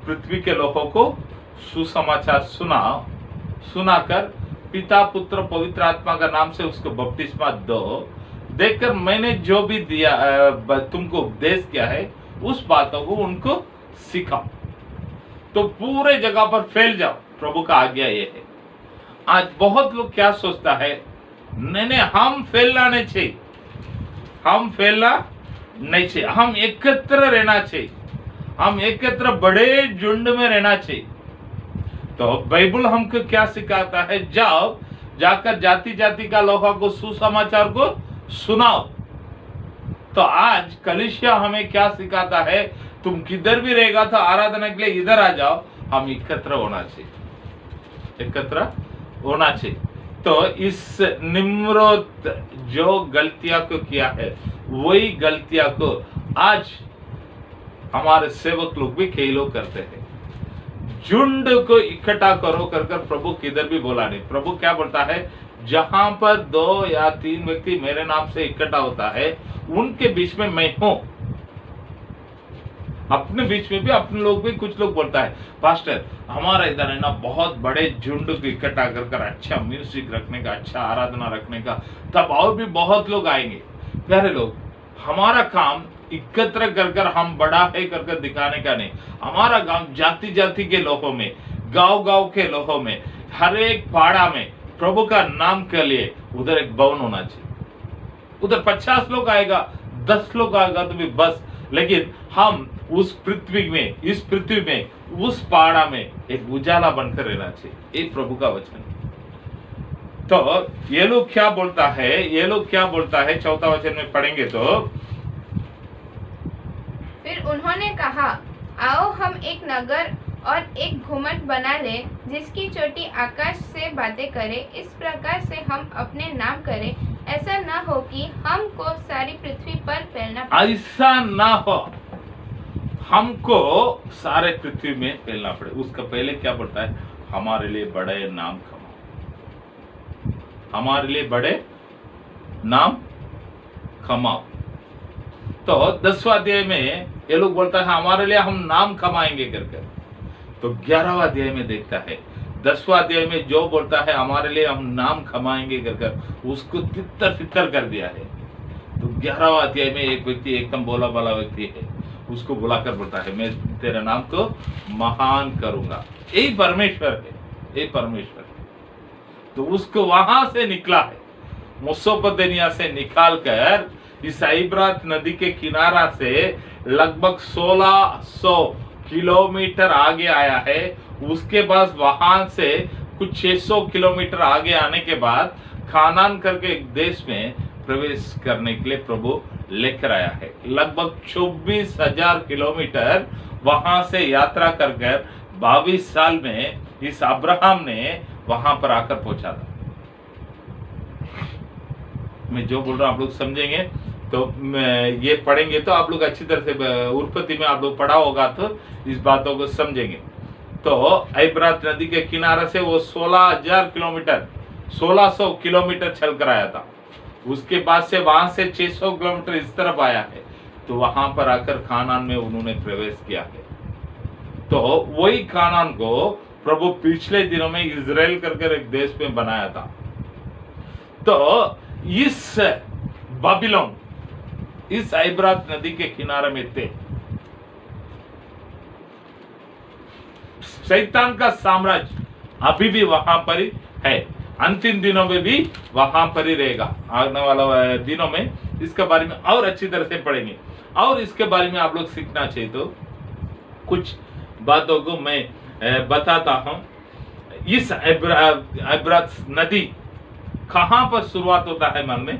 Speaker 3: पृथ्वी के लोगों को सुसमाचार सुनाओ, सुनाकर पिता पुत्र पवित्र आत्मा का नाम से उसको बपतिस्मा दो। देखकर मैंने जो भी दिया तुमको उपदेश किया है उस बातों को उनको सिखाओ, तो पूरे जगह पर फैल जाओ। प्रभु का आज्ञा ये है। आज बहुत लोग क्या सोचता है, नहीं हम फैलना नहीं चाहिए, हम फैलना नहीं चाहिए, हम एकत्र रहना चाहिए, हम एकत्र बड़े झुंड में रहना चाहिए। तो बाइबल हमको क्या सिखाता है, जाओ जाकर जाति जाति का लोगों को सुसमाचार को सुनाओ। तो आज कलीसिया हमें क्या सिखाता है, तुम किधर भी रहेगा तो आराधना के लिए इधर आ जाओ। हम एकत्र होना चाहिए, एकत्र होना चाहिए। तो इस निम्रोद जो गलतियां को किया है, वही गलतियां को आज हमारे सेवक लोग भी कई लोग करते हैं। झुंड को इकट्ठा करो कर प्रभु किधर भी बोला नहीं। प्रभु क्या बोलता है, जहां पर 2 या 3 व्यक्ति मेरे नाम से इकट्ठा होता है, उनके बीच में मैं हूं। अपने बीच में भी अपने लोग भी कुछ लोग बोलता है, पास्टर हमारा इधर है ना बहुत बड़े झुंड को इकट्ठा कर अच्छा म्यूजिक रखने का, अच्छा आराधना रखने का, तब और भी बहुत लोग आएंगे। प्यारे लोग, हमारा काम एकत्र कर हम बड़ा है कर दिखाने का नहीं। हमारा काम जाति जाति के लोगों में, गांव गांव के लोगों में, हर एक पाड़ा में प्रभु का नाम के लिए उधर एक भवन होना चाहिए। उधर 50 लोग आएगा, 10 लोग आएगा तो भी बस, लेकिन हम उस पृथ्वी में, इस पृथ्वी में, उस पहाड़ा में एक उजाला बनकर रहना चाहिए। एक प्रभु का वचन। तो ये लोग क्या बोलता है, चौथा वचन में पढ़ेंगे तो
Speaker 4: फिर उन्होंने कहा, आओ हम एक नगर और एक घुमट बना ले जिसकी चोटी आकाश से बातें करे। इस प्रकार से हम अपने नाम करें, ऐसा न हो कि हमको सारी पृथ्वी पर फैलना पड़े।
Speaker 3: ऐसा ना हो हमको सारे पृथ्वी में फैलना पड़े। उसका पहले क्या बोलता है, हमारे लिए बड़े नाम कमाओ, हमारे लिए बड़े नाम कमाओ। तो 10वां अध्याय में ये लोग बोलता है हमारे लिए हम नाम कमाएंगे कर। तो 11वां अध्याय में देखता है, 10वां अध्याय में जो बोलता है हमारे लिए हम नाम कमाएंगे कर उसको तितर कर दिया है। तो 11वां अध्याय में एक व्यक्ति एकदम बोला बाला व्यक्ति है, उसको बुलाकर बोलता है मैं तेरा नाम को महान करूंगा। यही परमेश्वर है, यही परमेश्वर। तो उसको वहां से निकला है, मेसोपोटामिया से निकालकर इस एफ्रात नदी के किनारा से लगभग 1600 किलोमीटर आगे आया है। उसके बाद वहां से कुछ 600 किलोमीटर आगे आने के बाद खानान करके एक देश में प्रवेश करने के लिए प्रभु लेकर आया है। लगभग 24,000 किलोमीटर वहां से यात्रा कर 22 साल में इस अब्राहम ने वहां पर आकर पहुंचा था। मैं जो बोल रहा हूं आप लोग समझेंगे, तो ये पढ़ेंगे तो आप लोग अच्छी तरह से, उत्पत्ति में आप लोग पढ़ा होगा तो इस बातों को समझेंगे। तो एफ्रात नदी के किनारे से वो 16,000 किलोमीटर 1600 किलोमीटर चल कर आया था। उसके बाद से वहां से 600 किलोमीटर इस तरफ आया है, तो वहां पर आकर खानान में उन्होंने प्रवेश किया है। तो वही खानान को प्रभु पिछले दिनों में इजराइल करके एक देश में बनाया था। तो इस बाबिलोन इस एफ्रात नदी के किनारे में थे। शैतान का साम्राज्य अभी भी वहां पर ही है, अंतिम दिनों में भी वहां पर ही रहेगा। आने वाला दिनों में इसके बारे में और अच्छी तरह से पढ़ेंगे, और इसके बारे में आप लोग सीखना चाहिए तो कुछ बातों को मैं बताता हूं। इस एफ्रात नदी कहां पर शुरुआत होता है? मन में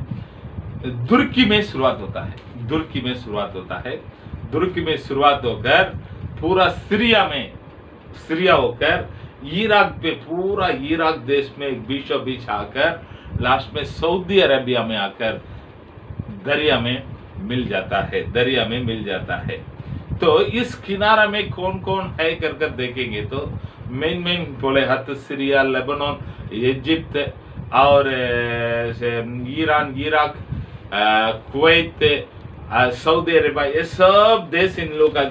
Speaker 3: तुर्की में शुरुआत होता है। तुर्की में शुरुआत होता है। तुर्की में शुरुआत होकर पूरा सीरिया होकर इराक पे, पूरा इराक देश में बीचों बीच आकर लास्ट में सऊदी अरेबिया में आकर दरिया में मिल जाता है। तो इस किनारा में कौन कौन है कर देखेंगे तो मेन बोले हाथ सीरिया, लेबनान, इजिप्ट और Iran, Iraq, Kuwait, Saudi Arabia, ये सब देश इन लोग का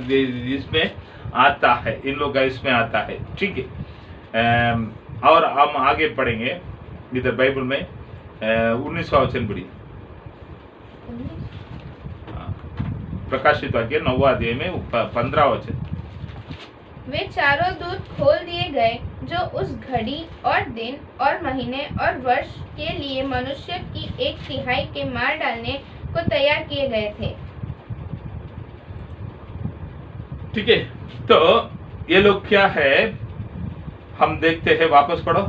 Speaker 3: इसमें आता है, इसमें आता है। ठीक है, और हम आगे पढ़ेंगे इधर बाइबल में 19वां वचन पढ़िए। प्रकाशित वाक्य 9वां अध्याय में 15वां वचन।
Speaker 4: वे चारों दूत खोल दिए गए जो उस घड़ी और दिन और महीने और वर्ष के लिए मनुष्य की 1/3 के मार डालने को तैयार किए गए थे।
Speaker 3: ठीक है, तो ये लोग क्या है हम देखते हैं, वापस पढ़ो।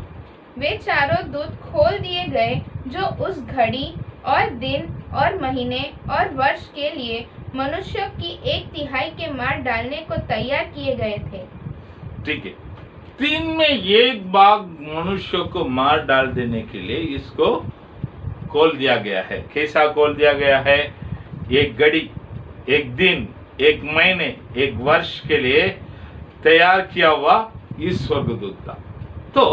Speaker 4: वे चारों दूत खोल दिए गए जो उस घड़ी और दिन और महीने और वर्ष के लिए मनुष्य की 1/3 के मार डालने को तैयार किए गए थे।
Speaker 3: ठीक है, 3 में एक भाग मनुष्य को मार डाल देने के लिए इसको खोल दिया गया है। कैसा खोल दिया गया है? एक घड़ी, एक दिन, एक महीने, एक वर्ष के लिए तैयार किया हुआ इस स्वर्गदूत का। तो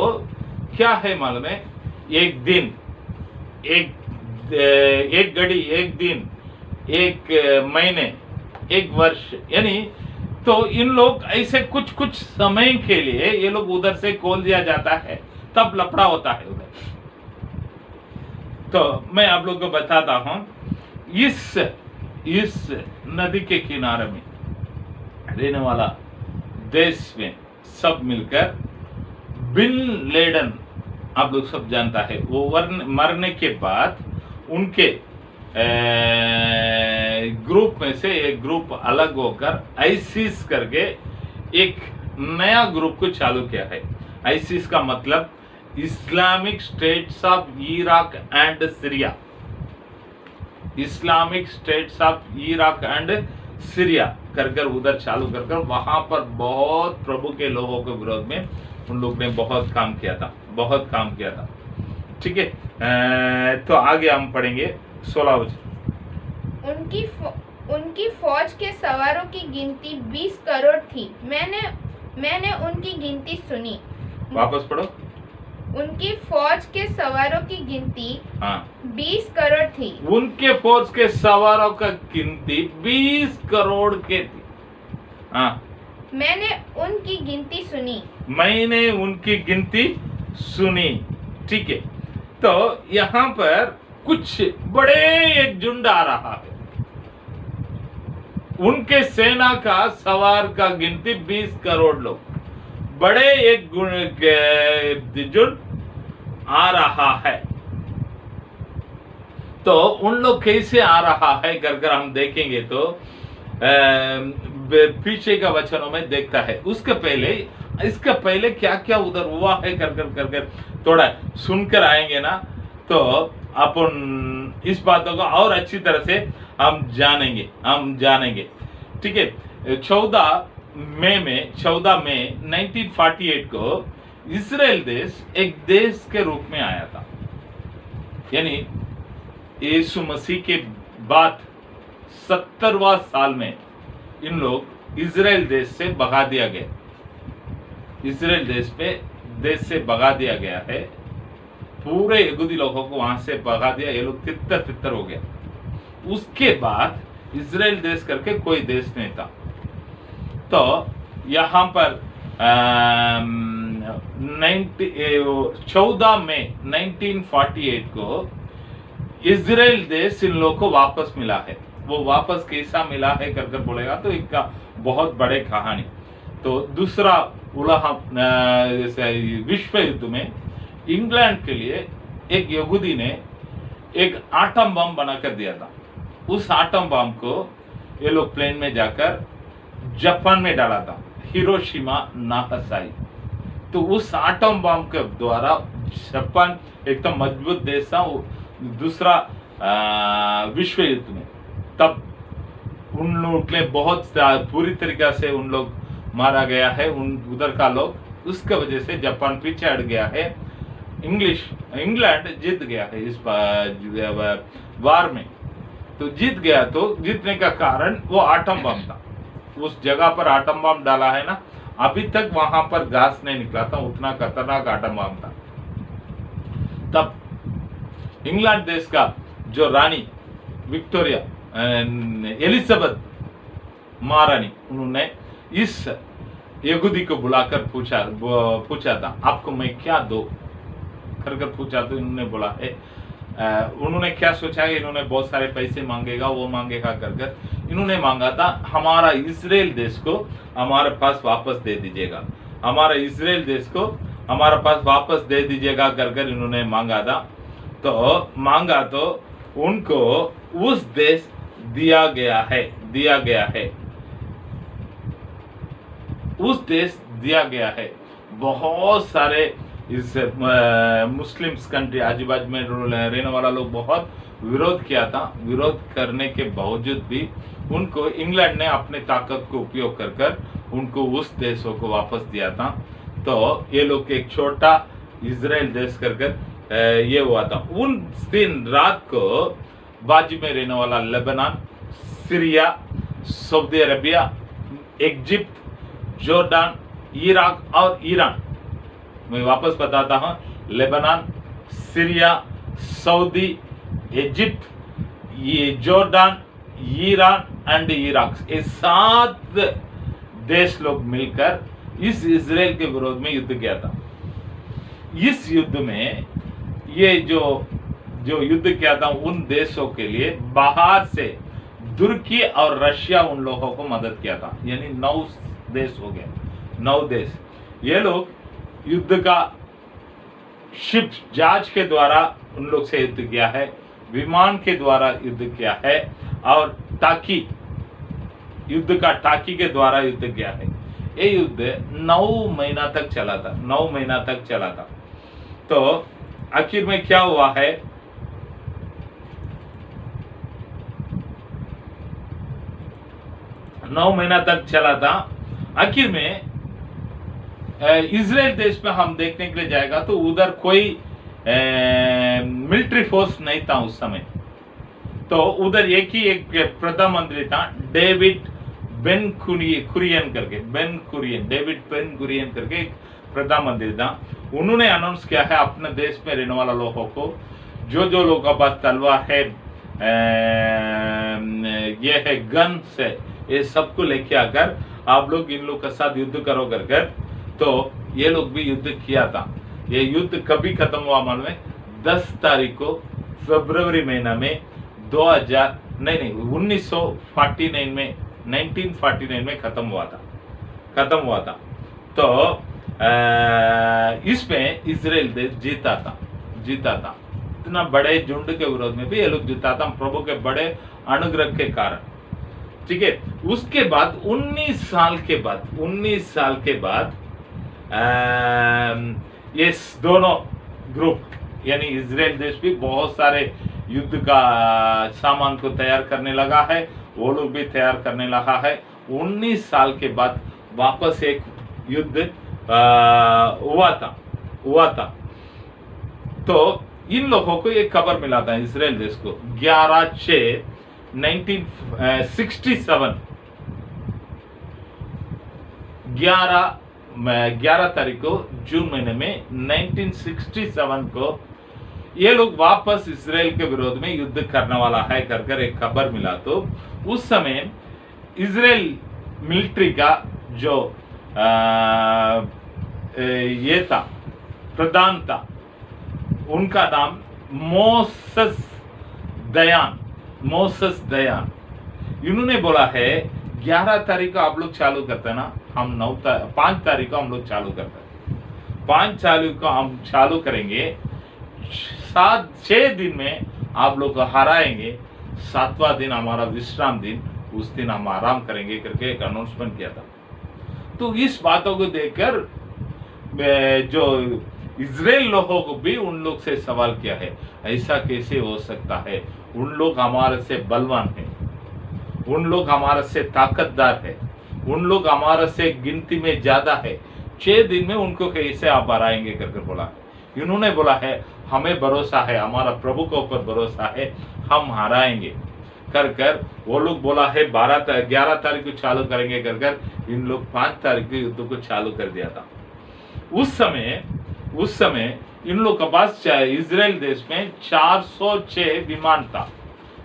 Speaker 3: क्या है मालूम है? एक दिन, एक घड़ी, एक दिन, एक महीने, एक वर्ष, यानी तो इन लोग ऐसे कुछ समय के लिए ये लोग उधर से खोल दिया जाता है, तब लफड़ा होता है उधर। तो मैं आप लोगों को बताता हूं, इस नदी के किनारे में रहने वाला देश में सब मिलकर बिन लेडन, आप लोग सब जानता है, वो मरने के बाद उनके ग्रुप में से एक ग्रुप अलग होकर आईसिस करके एक नया ग्रुप को चालू किया है। आईसिस का मतलब Islamic states of Iraq and Syria. Islamic states of Iraq and Syria कर उधर चालू कर वहां पर बहुत प्रभु के लोगों के विरोध में उन लोग ने बहुत काम किया था। ठीक है, तो आगे हम पढ़ेंगे 16 वचन।
Speaker 4: उनकी फौज के सवारों की गिनती 20 करोड़ थी। मैंने उनकी गिनती सुनी।
Speaker 3: वापस पढ़ो।
Speaker 4: उनकी फौज के सवारों की गिनती 20 करोड़ थी।
Speaker 3: उनके फौज के सवारों का गिनती 20 करोड़ के थी।
Speaker 4: मैंने उनकी गिनती
Speaker 3: सुनी। ठीक है, तो यहाँ पर कुछ बड़े एक झुंड आ रहा है। उनके सेना का सवार का गिनती 20 करोड़ लोग, बड़े एक झुंड आ रहा है। तो उन लोग कैसे आ रहा है कर हम देखेंगे तो पीछे का वचनों में देखता है। इसके पहले क्या क्या उधर हुआ है कर थोड़ा सुनकर आएंगे ना, तो अपन इस बातों को और अच्छी तरह से हम जानेंगे। ठीक है। 14 मई 1948 को इजराइल देश एक देश के रूप में आया था। यानी यीशु मसीह के बाद 70वां साल में इन लोग इजराइल देश से भगा दिया गया। इजराइल देश से भगा दिया गया है। पूरे यहूदी लोगों को वहां से भगा दिया। ये लोग तितर हो गया। उसके बाद इजराइल देश करके कोई देश नहीं था। तो यहाँ पर 14 मई 1948 को इजराइल देश इन लोगों को वापस मिला है। वो वापस कैसा मिला है कर बोलेगा तो एक बहुत बड़े कहानी। तो दूसरा विश्व युद्ध में इंग्लैंड के लिए एक यहूदी ने एक आटम बम बनाकर दिया था। उस आटम बम को ये लोग प्लेन में जाकर जापान में डाला था, हिरोशिमा नागासाकी। तो उस आटम बम के द्वारा जापान एकदम मजबूत देश था दूसरा विश्व युद्ध में। तब उन लोग के बहुत पूरी तरीके से उन लोग मारा गया है, उधर का लोग। उसके वजह से जापान पीछे हट गया है। इंग्लैंड जीत गया है इस वार में। तो जीत गया, तो जीतने का कारण वो आटम बम था। उस जगह पर आटम बम डाला है ना, अभी तक वहां पर गैस नहीं निकला था, उतना खतरनाक आटम बम था। तब इंग्लैंड देश का जो रानी विक्टोरिया एलिजाबेथ महारानी, उन्होंने इस यहूदी को बुलाकर पूछा था आपको मैं क्या दो कर पूछा। तो इन्होंने बोला है उन्होंने क्या सोचा है, इन्होंने बहुत सारे पैसे मांगेगा वो मांगेगा कर इन्होंने मांगा था हमारा इजराइल देश को हमारे पास वापस दे दीजिएगा, हमारा इजराइल देश को हमारे पास वापस दे दीजिएगा कर इन्होंने मांगा था। तो उनको उस देश दिया गया है उस देश दिया गया है। बहुत सारे इस मुस्लिम्स कंट्री आजू बाजू में रहने वाला लोग बहुत विरोध किया था। विरोध करने के बावजूद भी उनको इंग्लैंड ने अपने ताकत को उपयोग कर उनको उस देशों को वापस दिया था। तो ये लोग एक छोटा इजराइल देश कर ये हुआ था। उन दिन रात को बाजू में रहने वाला Lebanon, Syria, Saudi Arabia, Egypt, Jordan, Iraq और ईरान, मैं वापस बताता हूं, लेबनान, सीरिया, सऊदी, इजिप्ट, ये जॉर्डन, ईरान एंड इराक, ये 7 देश लोग मिलकर इस इजराइल के विरोध में युद्ध किया था। इस युद्ध में ये जो युद्ध किया था उन देशों के लिए बाहर से तुर्की और रशिया उन लोगों को मदद किया था। यानी 9 देश हो गए, 9 देश। ये लोग युद्ध का शिप जहाज के द्वारा उन लोग से युद्ध किया है, विमान के द्वारा युद्ध किया है और टाकी के द्वारा युद्ध किया है। ये युद्ध 9 महीना तक चला था, 9 महीना तक चला था। तो आखिर में क्या हुआ है, नौ महीना तक चला था। आखिर में इजराइल देश में हम देखने के लिए जाएगा तो उधर कोई मिलिट्री फोर्स नहीं था उस समय। तो उधर एक प्रधानमंत्री था, डेविड बेन कुरियन करके, डेविड बेन कुरियन करके एक प्रधानमंत्री था। उन्होंने अनाउंस किया है अपने देश में रहने वाला लोगों को, जो लोगों का पास तलवार है, ये है गन से, ये सबको लेके आकर आप लोग इन लोग के साथ युद्ध करो कर। तो ये लोग भी युद्ध किया था। ये युद्ध कभी खत्म हुआ मालूम है? 10 तारीख को फरवरी महीना में 1949 में खत्म हुआ था। तो इसमें इजराइल देश जीता था। जीता था, इतना बड़े झुंड के विरोध में भी ये लोग जीता था, प्रभु के बड़े अनुग्रह के कारण। ठीक है, उसके बाद 19 साल के बाद ये दोनों ग्रुप यानी इजराइल देश भी बहुत सारे युद्ध का सामान को तैयार करने लगा है, वो लोग भी तैयार करने लगा है। 19 साल के बाद वापस एक युद्ध हुआ था। तो इन लोगों को एक खबर मिला था, इजराइल देश को 11 तारीख को जून महीने में 1967 को ये लोग वापस इजराइल के विरोध में युद्ध करने वाला है कर एक खबर मिला। तो उस समय इजराइल मिलिट्री का जो ये था प्रधान था, उनका नाम मोसेस दयान। इन्होंने बोला है 11 तारीख को आप लोग चालू करते हैं ना, हम 5 तारीख को हम लोग चालू करते हैं, 5 तारीख को हम चालू करेंगे, 6 दिन में आप लोग को हराएंगे, 7वां दिन हमारा विश्राम दिन, उस दिन हम आराम करेंगे करके एक अनाउंसमेंट किया था। तो इस बातों को देखकर जो इजराइल लोगों को भी उन लोग से सवाल किया है, ऐसा कैसे हो सकता है, उन लोग हमारे से बलवान है, उन लोग हमारे से ताकतदार है, उन लोग हमारे से गिनती में ज्यादा है, 6 दिन में उनको कैसे आप हराएंगे करके बोला। इन्होंने बोला है हमें भरोसा है, हमारा प्रभु के ऊपर भरोसा है, हम हराएंगे कर वो लोग बोला है 11 तारीख को चालू करेंगे कर इन लोग 5 तारीख को युद्ध को चालू कर दिया था। उस समय इन लोग के पास इजराइल देश में 406 विमान था,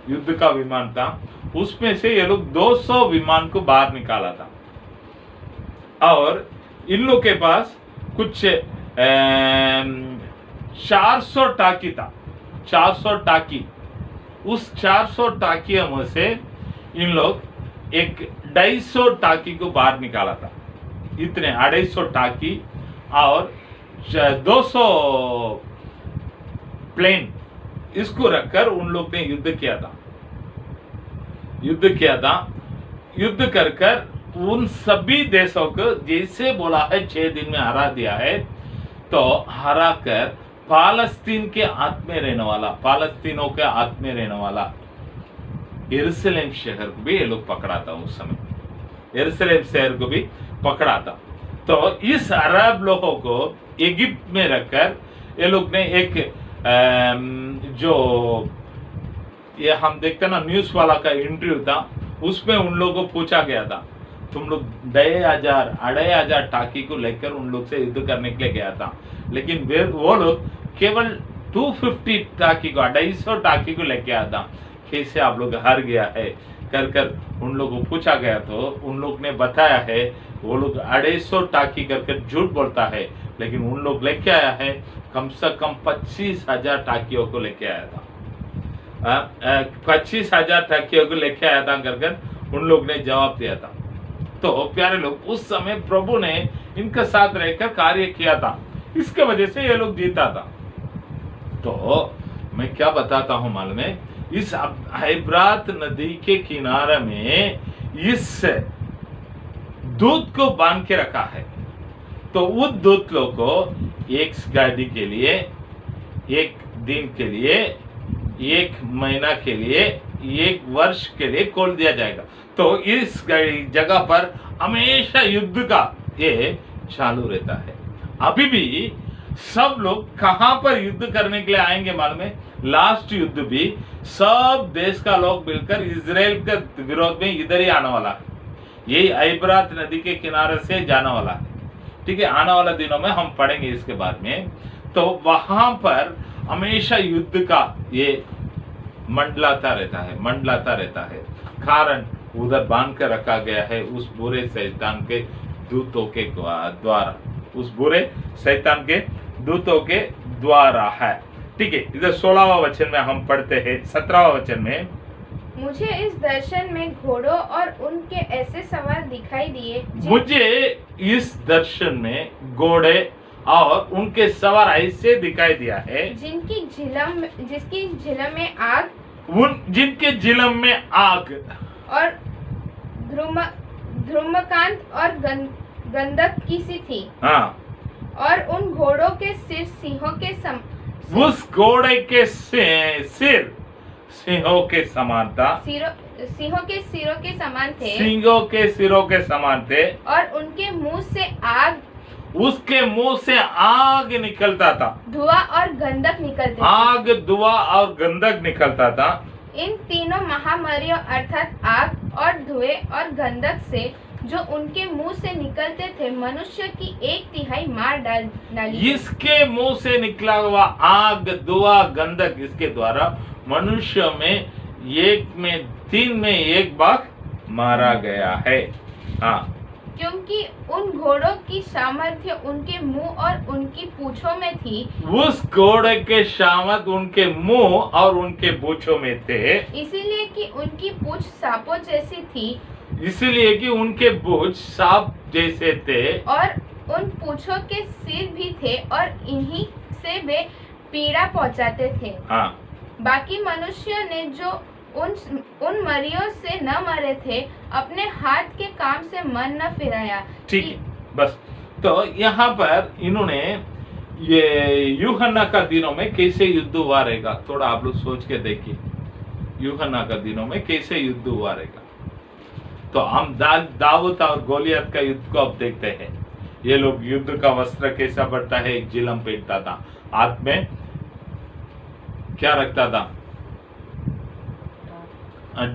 Speaker 3: युद्ध का विमान था, उसमें से ये लोग 200 विमान को बाहर निकाला था और इन लोग के पास कुछ 400 टाकी था, 400 टाकी। उस 400 टाकियों में से इन लोग एक 250 टाकी को बाहर निकाला था, इतने 250 टाकी और 200 प्लेन, इसको रखकर उन लोग ने युद्ध किया था। युद्ध कर उन सभी देशों को जैसे बोला है 6 दिन में हरा दिया है, तो हरा कर पालस्तीन के हाथ में रहने वाला, पालस्तीनों के हाथ में रहने वाला यरूशलेम शहर को भी ये लोग पकड़ा था। उस समय यरूशलेम शहर को भी पकड़ा था। तो इस अरब लोगों को इजिप्ट में रखकर ये लोग ने एक जो ये हम देखते ना न्यूज वाला का इंटरव्यू था, उसमें उन लोगों को पूछा गया था तुम लोग 2,500 टाकी को लेकर उन लोग से युद्ध करने के लिए गया था, लेकिन वो लोग केवल 250 टाकी को 250 टाकी को लेके आया था, कैसे आप लोग हार गया है कर उन लोगों को पूछा गया। तो उन लोग ने बताया है वो लोग 250 टाकी कर झूठ बोलता है, लेकिन उन लोग लेके आया है कम से कम 25,000 टाकियों को लेके आया था, 25,000 टाकियों को लेके आया था कर उन लोग ने जवाब दिया था। तो प्यारे लोग, उस समय प्रभु ने इनके साथ रहकर कार्य किया था, इसके वजह से ये लोग जीता था। तो मैं क्या बताता हूं मालूम है, इस एफ्रात नदी के किनारे में इस दूत को बांध के रखा है। तो उस दूत लोग को एक गाड़ी के लिए, 1 दिन के लिए, 1 महीना के लिए, 1 वर्ष के लिए खोल दिया जाएगा। तो इस जगह पर हमेशा युद्ध का ये चालू रहता है। अभी भी सब लोग कहां पर युद्ध करने के लिए आएंगे मालूम है? लास्ट युद्ध भी सब देश का लोग मिलकर इजराइल के विरोध में इधर ही आने वाला है, यही एफ्रात नदी के किनारे से जाने वाला है। ठीक है, आने वाले दिनों में हम पढ़ेंगे इसके बाद में। तो वहां पर हमेशा युद्ध का ये मंडलाता रहता है, कारण उधर बांध कर रखा गया है उस बुरे शैतान के दूतों के द्वारा, उस बुरे शैतान के दूतों के द्वारा है। ठीक है, इधर 16वां वचन में हम पढ़ते हैं, 17वां वचन में,
Speaker 4: मुझे इस दर्शन में घोड़ों और उनके ऐसे सवार दिखाई दिए
Speaker 3: मुझे इस दर्शन में घोड़े और उनके सवार ऐसे दिखाई दिया है
Speaker 4: जिसकी झिलम में आग
Speaker 3: जिनके झिलम में आग
Speaker 4: और धूम्रकांत और गंधक की सी थी।
Speaker 3: हाँ,
Speaker 4: और उन घोड़ों के सिर सिंहों के
Speaker 3: उस घोड़े के सिर सिंहों के समान था।
Speaker 4: सिंहों के सिरों के समान थे।
Speaker 3: सिंहों के सिरों के समान थे।
Speaker 4: और उनके मुंह से आग,
Speaker 3: उसके मुंह से आग निकलता था।
Speaker 4: धुआं और गंधक निकलते
Speaker 3: आग, धुआं और गंधक निकलता था।
Speaker 4: इन तीनों महामारियों अर्थात आग और धुएं और गंधक से जो उनके मुंह से निकलते थे मनुष्य की 1/3 मार डाली।
Speaker 3: इसके मुंह से निकला हुआ आग, धुआं, गंधक, इसके द्वारा मनुष्य में 3 में 1 भाग मारा गया है। हाँ,
Speaker 4: क्योंकि उन घोड़ों की सामर्थ्य उनके मुंह और उनकी पूंछों में थी।
Speaker 3: उस घोड़े के सामर्थ्य उनके मुंह और उनके पूंछों में थे।
Speaker 4: इसीलिए कि उनकी पूंछ सांपों जैसी थी।
Speaker 3: इसलिए कि उनके पूंछ सांप जैसे थे।
Speaker 4: और उन पूंछों के सिर भी थे और इन्हीं से वे पीड़ा पहुंचाते थे।
Speaker 3: हाँ।
Speaker 4: बाकी मनुष्यों ने जो उन मरियों से न मरे थे अपने हाथ के काम से मन न फिराया।
Speaker 3: ठीक है, बस। तो यहाँ पर इन्होंने ये यूहन्ना का दिनों में कैसे युद्ध हुआ रहेगा, थोड़ा आप लोग सोच के देखिए। यूहन्ना का दिनों में कैसे युद्ध हुआ रहेगा। तो हम दाऊद और गोलियत का युद्ध को अब देखते हैं। ये लोग युद्ध का वस्त्र कैसा बढ़ता है, एक जिलम पहनता था, हाथ में क्या रखता था,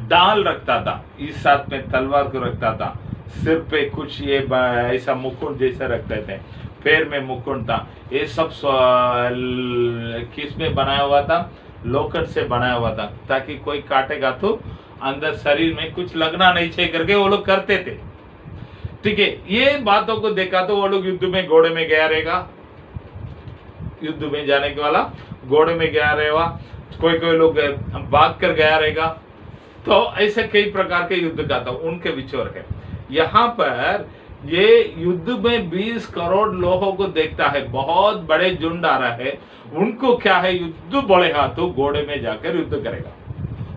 Speaker 3: डाल रखता था, इस हाथ में तलवार को रखता था, सिर पे कुछ ये ऐसा मुकुट जैसा रखते थे, पैर में मुकुट था। ये सब किस में बनाया हुआ था, लोखंड से बनाया हुआ था, ताकि कोई काटेगा तो अंदर शरीर में कुछ लगना नहीं चाहिए करके वो लोग करते थे। ठीक है, ये बातों को देखा तो वो लोग युद्ध में घोड़े में गया रहेगा, युद्ध में जाने के वाला घोड़े में गया रहेगा, कोई लोग भाग कर गया रहेगा। तो ऐसे कई प्रकार के युद्ध का था, उनके विचोर है। यहाँ पर ये युद्ध में 20 करोड़ लोगों को देखता है, बहुत बड़े झुंड आ रहा है। उनको क्या है, युद्ध बड़े हाथों घोड़े में जाकर युद्ध करेगा।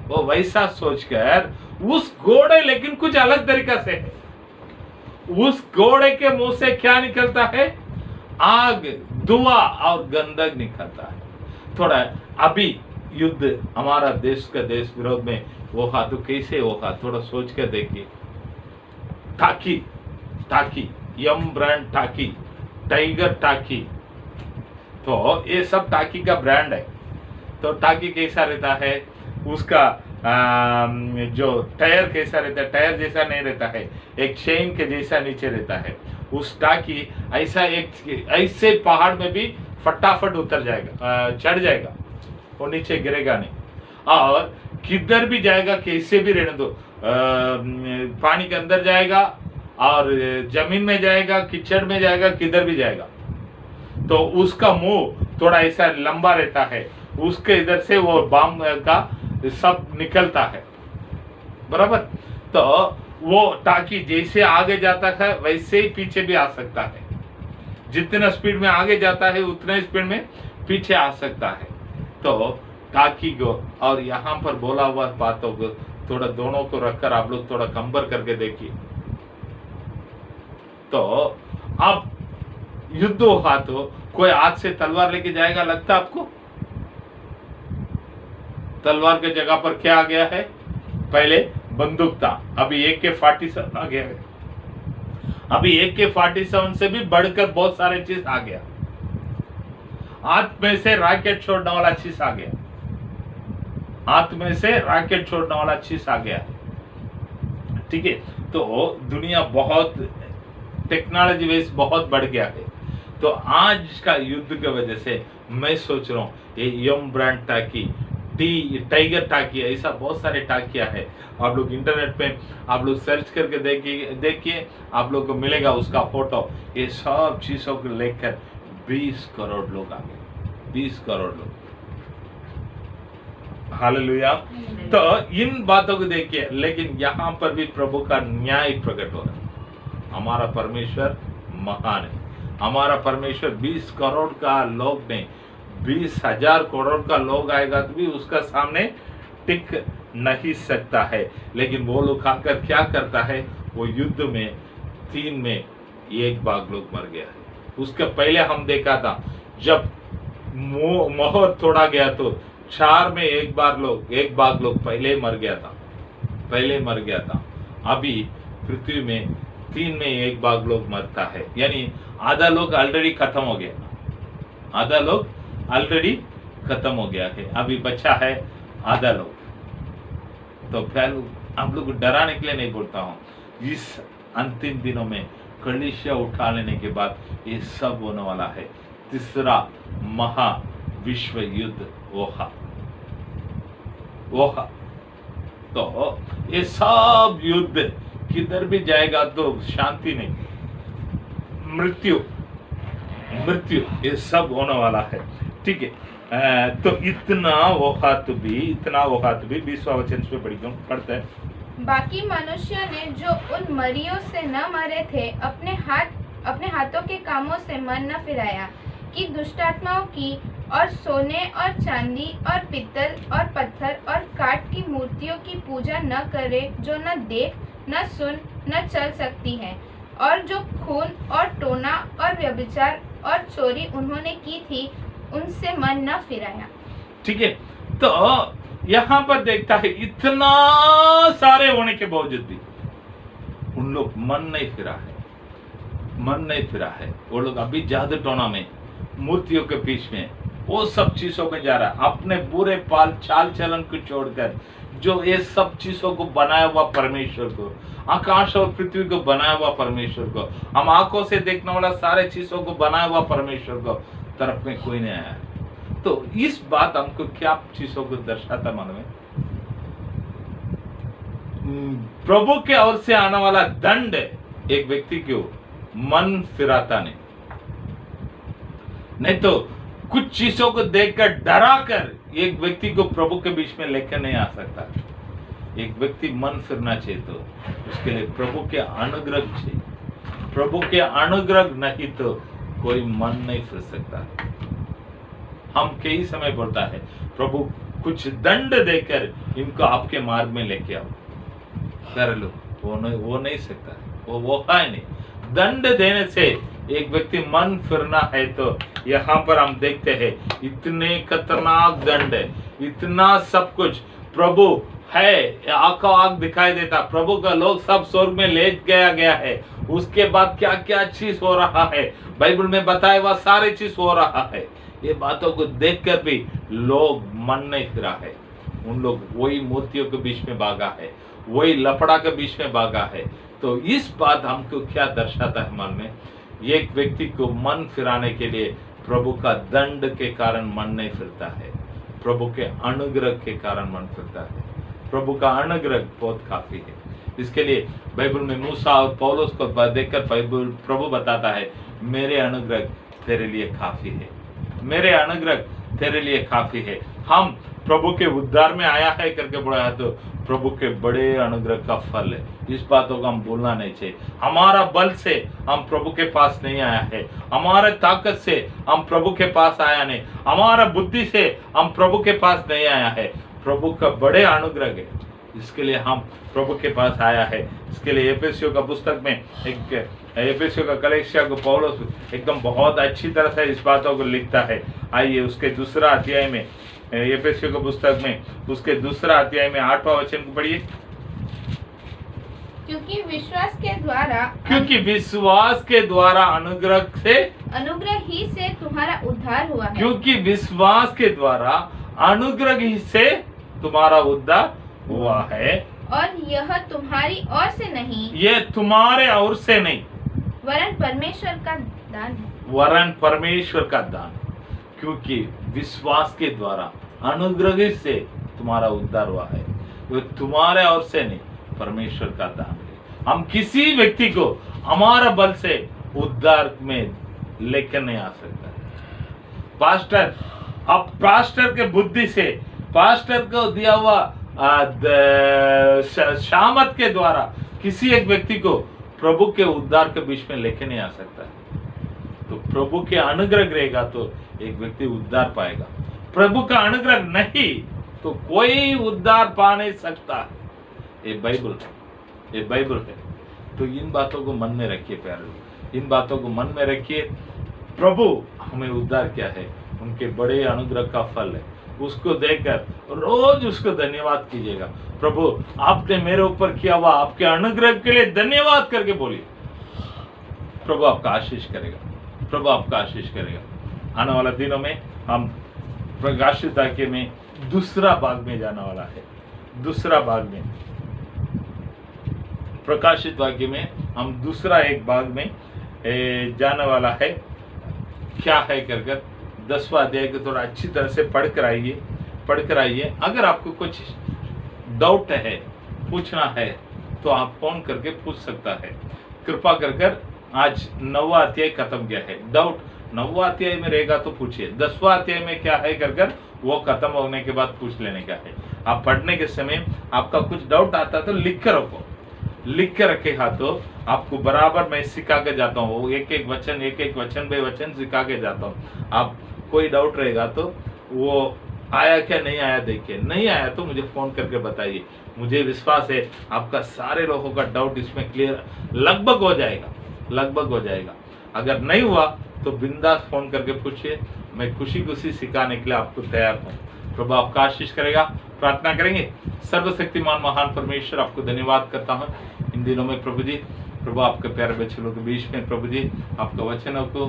Speaker 3: वो वैसा सोचकर उस घोड़े, लेकिन कुछ अलग तरीका से है, उस घोड़े के मुंह से क्या निकलता है, आग, धुआं और गंधक निकलता है। थोड़ा अभी युद्ध हमारा देश का देश विरोध में वो तो कैसे होगा, थोड़ा सोच कर देखिए। टाकी, यम ब्रांड टाकी, टाइगर टाकी, तो ये सब टाकी का ब्रांड है। तो टाकी कैसा रहता है, उसका जो टायर कैसा रहता है, टायर जैसा नहीं रहता है, एक चेन के जैसा नीचे रहता है। उस टाकी ऐसे पहाड़ में भी फटाफट उतर जाएगा, चढ़ जाएगा, वो नीचे गिरेगा नहीं। और किधर भी जाएगा, कैसे भी रहने दो, पानी के अंदर जाएगा और जमीन में जाएगा, कीचड़ में जाएगा, किधर भी जाएगा। तो उसका मुंह थोड़ा ऐसा लंबा रहता है, उसके इधर से वो बम का सब निकलता है, बराबर। तो वो टाकी जैसे आगे जाता है वैसे ही पीछे भी आ सकता है, जितना स्पीड में आगे जाता है उतने स्पीड में पीछे आ सकता है। तो टाकी को और यहाँ पर बोला हुआ बातों को थोड़ा दोनों को रखकर आप लोग थोड़ा कंपेयर करके देखिए। तो अब युद्ध होगा तो कोई हाथ से तलवार लेके जाएगा, लगता आपको? तलवार के जगह पर क्या आ गया है, पहले बंदूक था, अभी AK-47 आ गया है। अभी AK-47 से भी बढ़कर बहुत सारे चीज आ गया। हाथ में से रॉकेट छोड़ने वाला चीज आ गया, हाथ में से रॉकेट छोड़ने वाला चीज आ गया। ठीक है, तो दुनिया बहुत टेक्नोलॉजी वेस बहुत बढ़ गया है। तो आज का युद्ध की वजह से मैं सोच रहा हूँ ये यम ब्रांड टाकी, टाइगर टाकी, ऐसा बहुत सारे टाकियां है। आप लोग इंटरनेट पे आप लोग सर्च करके देखिए, आप लोग को मिलेगा उसका फोटो। ये सब चीजों को लेकर 20 करोड़ लोग आ गए, 20 करोड़ लोग। हालेलुया। तो इन बातों को देखिए, लेकिन यहाँ पर भी प्रभु का न्याय प्रकट हो रहा है। हमारा परमेश्वर महान है। हमारा परमेश्वर 20 करोड़ का लोग नहीं, 20,000 करोड़ का लोग आएगा तो भी उसका सामने टिक नहीं सकता है। लेकिन वो लोग आकर क्या करता है, वो युद्ध में 3 में 1 भाग लोग मर गया है। उसके पहले हम देखा था जब मोहर तोड़ा गया तो 4 में 1 भाग लोग पहले मर गया था। अभी पृथ्वी में 3 में 1 भाग लोग मरता है, यानी आधा लोग ऑलरेडी खत्म हो गया है, अभी बचा है आधा लोग। तो फिर आप लोग को डराने के लिए नहीं बोलता हूं, इस अंतिम दिनों में कलीसिया उठा लेने के बाद ये सब होने वाला है। तीसरा महा विश्व युद्ध होगा। तो ये सब युद्ध किधर भी जाएगा तो शांति नहीं, मृत्यु ये सब होने वाला है। ठीक है, तो इतना होगा तो भी 20वां वचन पे पढ़ते हैं।
Speaker 4: बाकी मनुष्य ने जो उन मरियों से न मरे थे अपने हाथों के कामों से मन न फिराया कि दुष्टात्माओं की और सोने और चांदी और पित्तल और पत्थर और काठ की मूर्तियों की पूजा न करे, जो न देख न सुन न चल सकती है, और जो खून और टोना और व्यभिचार और चोरी उन्होंने की थी उनसे मन न फिराया। ठीक है,
Speaker 3: तो यहाँ पर देखता है इतना सारे होने के बावजूद भी उन लोग मन नहीं फिरा है। वो लोग अभी जादू टोना में, मूर्तियों के पीछे में, वो सब चीजों में जा रहा है, अपने बुरे चाल चलन को छोड़कर जो ये सब चीजों को बनाया हुआ परमेश्वर को, आकाश और पृथ्वी को बनाया हुआ परमेश्वर को, हम आंखों से देखने वाला सारे चीजों को बनाया हुआ परमेश्वर को तरफ में कोई नहीं आया। तो इस बात हमको क्या चीजों को दर्शाता मन में, प्रभु के ओर से आने वाला दंड एक व्यक्ति को मन फिराता नहीं तो कुछ चीजों को देखकर डरा कर एक व्यक्ति को प्रभु के बीच में लेकर नहीं आ सकता। एक व्यक्ति मन फिरना चाहिए तो उसके लिए प्रभु के अनुग्रह चाहिए। प्रभु के अनुग्रह नहीं तो कोई मन नहीं फिर सकता। हम कई समय बोलता है प्रभु कुछ दंड देकर इनको आपके मार्ग में लेके आओ, कर लो, वो नहीं सकता, वो है नहीं। दंड देने से एक व्यक्ति मन फिरना है तो यहाँ पर हम देखते हैं इतने खतरनाक दंड है, इतना सब कुछ प्रभु है, आंखों आंख दिखाई देता, प्रभु का लोग सब स्वर्ग में ले गया है। उसके बाद क्या क्या चीज हो रहा है, बाइबल में बताया हुआ सारे चीज हो रहा है। ये बातों को देखकर भी लोग मन नहीं फिरा है। उन लोग वही मूर्तियों के बीच में भागा है, वही लफड़ा के बीच में भागा है। तो इस बात हमको क्या दर्शाता है मन में, एक व्यक्ति को मन फिराने के लिए प्रभु का दंड के कारण मन नहीं फिरता है, प्रभु के अनुग्रह के कारण मन फिरता है। प्रभु का अनुग्रह बहुत काफी है। इसके लिए बाइबल में मूसा और पौलुस को देखकर प्रभु बताता है मेरे अनुग्रह तेरे लिए काफी है, मेरे अनुग्रह तेरे लिए काफी है। हम प्रभु के उद्धार में आया है करके बोला है तो प्रभु के बड़े अनुग्रह का फल है। इस बातों को हम भूलना नहीं चाहिए। हमारा बल से हम प्रभु के पास नहीं आया है, हमारे ताकत से हम प्रभु के पास आया नहीं, हमारा बुद्धि से हम प्रभु के पास नहीं आया है। प्रभु का बड़े अनुग्रह है, इसके लिए हम प्रभु के पास आया है। इसके लिए एफेसियों का पुस्तक में एफेसियों का कलीसिया को पौलुस एकदम बहुत अच्छी तरह से इस बातों को लिखता है। आइए उसके दूसरा अध्याय में, एफेसियों का पुस्तक में उसके दूसरा अध्याय में 8वां वचन को पढ़िए।
Speaker 4: क्योंकि विश्वास के द्वारा अनुग्रह ही से तुम्हारा उद्धार हुआ है।
Speaker 3: क्योंकि विश्वास के द्वारा अनुग्रह ही से तुम्हारा उद्धार हुआ है,
Speaker 4: और यह तुम्हारी ओर से नहीं,
Speaker 3: ये तुम्हारे ओर से नहीं,
Speaker 4: वरन परमेश्वर का दान है,
Speaker 3: वरन परमेश्वर का दान। क्योंकि विश्वास के द्वारा अनुग्रह से तुम्हारा उद्धार हुआ है, वो तुम्हारे ओर से नहीं, परमेश्वर का दान है। हम किसी व्यक्ति को हमारा बल से उद्धार में लेकर नहीं आ सकता। पास्टर, अब पास्टर के बुद्धि से, पास्टर को दिया हुआ शामत के द्वारा किसी एक व्यक्ति को प्रभु के उद्धार के बीच में लेके नहीं आ सकता। तो प्रभु के अनुग्रह रहेगा तो एक व्यक्ति उद्धार पाएगा। प्रभु का अनुग्रह नहीं तो कोई उद्धार पा नहीं सकता। ये बाइबल है। तो इन बातों को मन में रखिए प्यारे, इन बातों को मन में रखिए। प्रभु हमें उद्धार किया है, उनके बड़े अनुग्रह का फल है। उसको देखकर रोज उसको धन्यवाद कीजिएगा। प्रभु आपने मेरे ऊपर किया हुआ आपके अनुग्रह के लिए धन्यवाद करके बोलिए। प्रभु आपका आशीष करेगा, प्रभु आपका आशीष करेगा। आने वाला दिनों में हम प्रकाशित वाक्य में दूसरा भाग में जाने वाला है। दूसरा भाग में प्रकाशित वाक्य में हम दूसरा एक भाग में जाने वाला है। क्या है कर 10वां अध्याय को थोड़ा अच्छी तरह से पढ़कर आइए। अगर आपको कुछ डाउट है, पूछना है, तो आप फोन करके पूछ सकता है। कृपा कर आज 9वां अध्याय खत्म किया है। डाउट 9वां अध्याय में रहेगा तो पूछिए। 10वां अध्याय में क्या है कर वो खत्म होने के बाद पूछ लेने का है। आप पढ़ने के समय आपका कुछ डाउट आता तो लिख कर रखो, लिख के रखेगा तो आपको बराबर मैं सिखा के जाता हूँ। एक एक वचन बे वचन सिखा के जाता हूँ। आप कोई डाउट रहेगा तो वो आया क्या नहीं आया देखिए, नहीं आया तो मुझे फोन करके बताइए। मुझे विश्वास है आपका सारे लोगों का डाउट इसमें क्लियर लगभग हो जाएगा। अगर नहीं हुआ तो बिंदास फोन करके पूछिए, मैं खुशी सिखाने के लिए आपको तैयार हूँ। प्रभु आपका आशीष करेगा। प्रार्थना करेंगे। सर्वशक्तिमान महान परमेश्वर, आपको धन्यवाद करता हूँ इन दिनों में प्रभु जी। प्रभु आपके प्यारे बच्चों के बीच में प्रभु जी आपका वचनों को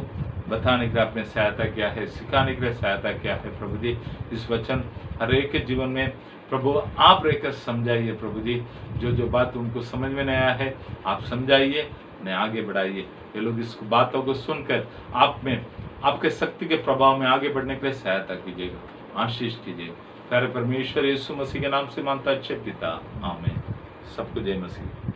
Speaker 3: बताने के लिए आपने सहायता किया है, सिखाने के लिए सहायता किया है प्रभु जी। इस वचन हर एक के जीवन में प्रभु आप रहकर समझाइए प्रभु जी। जो बात उनको समझ में नहीं आया है आप समझाइए, उन्हें आगे बढ़ाइए। ये लोग इस बातों को सुनकर आप में आपके शक्ति के प्रभाव में आगे बढ़ने के लिए सहायता कीजिएगा, आशीष कीजिएगा। प्यारे परमेश्वर यीशु मसीह के नाम से मांगता अच्छे पिता, आमीन। सबको जय मसीह।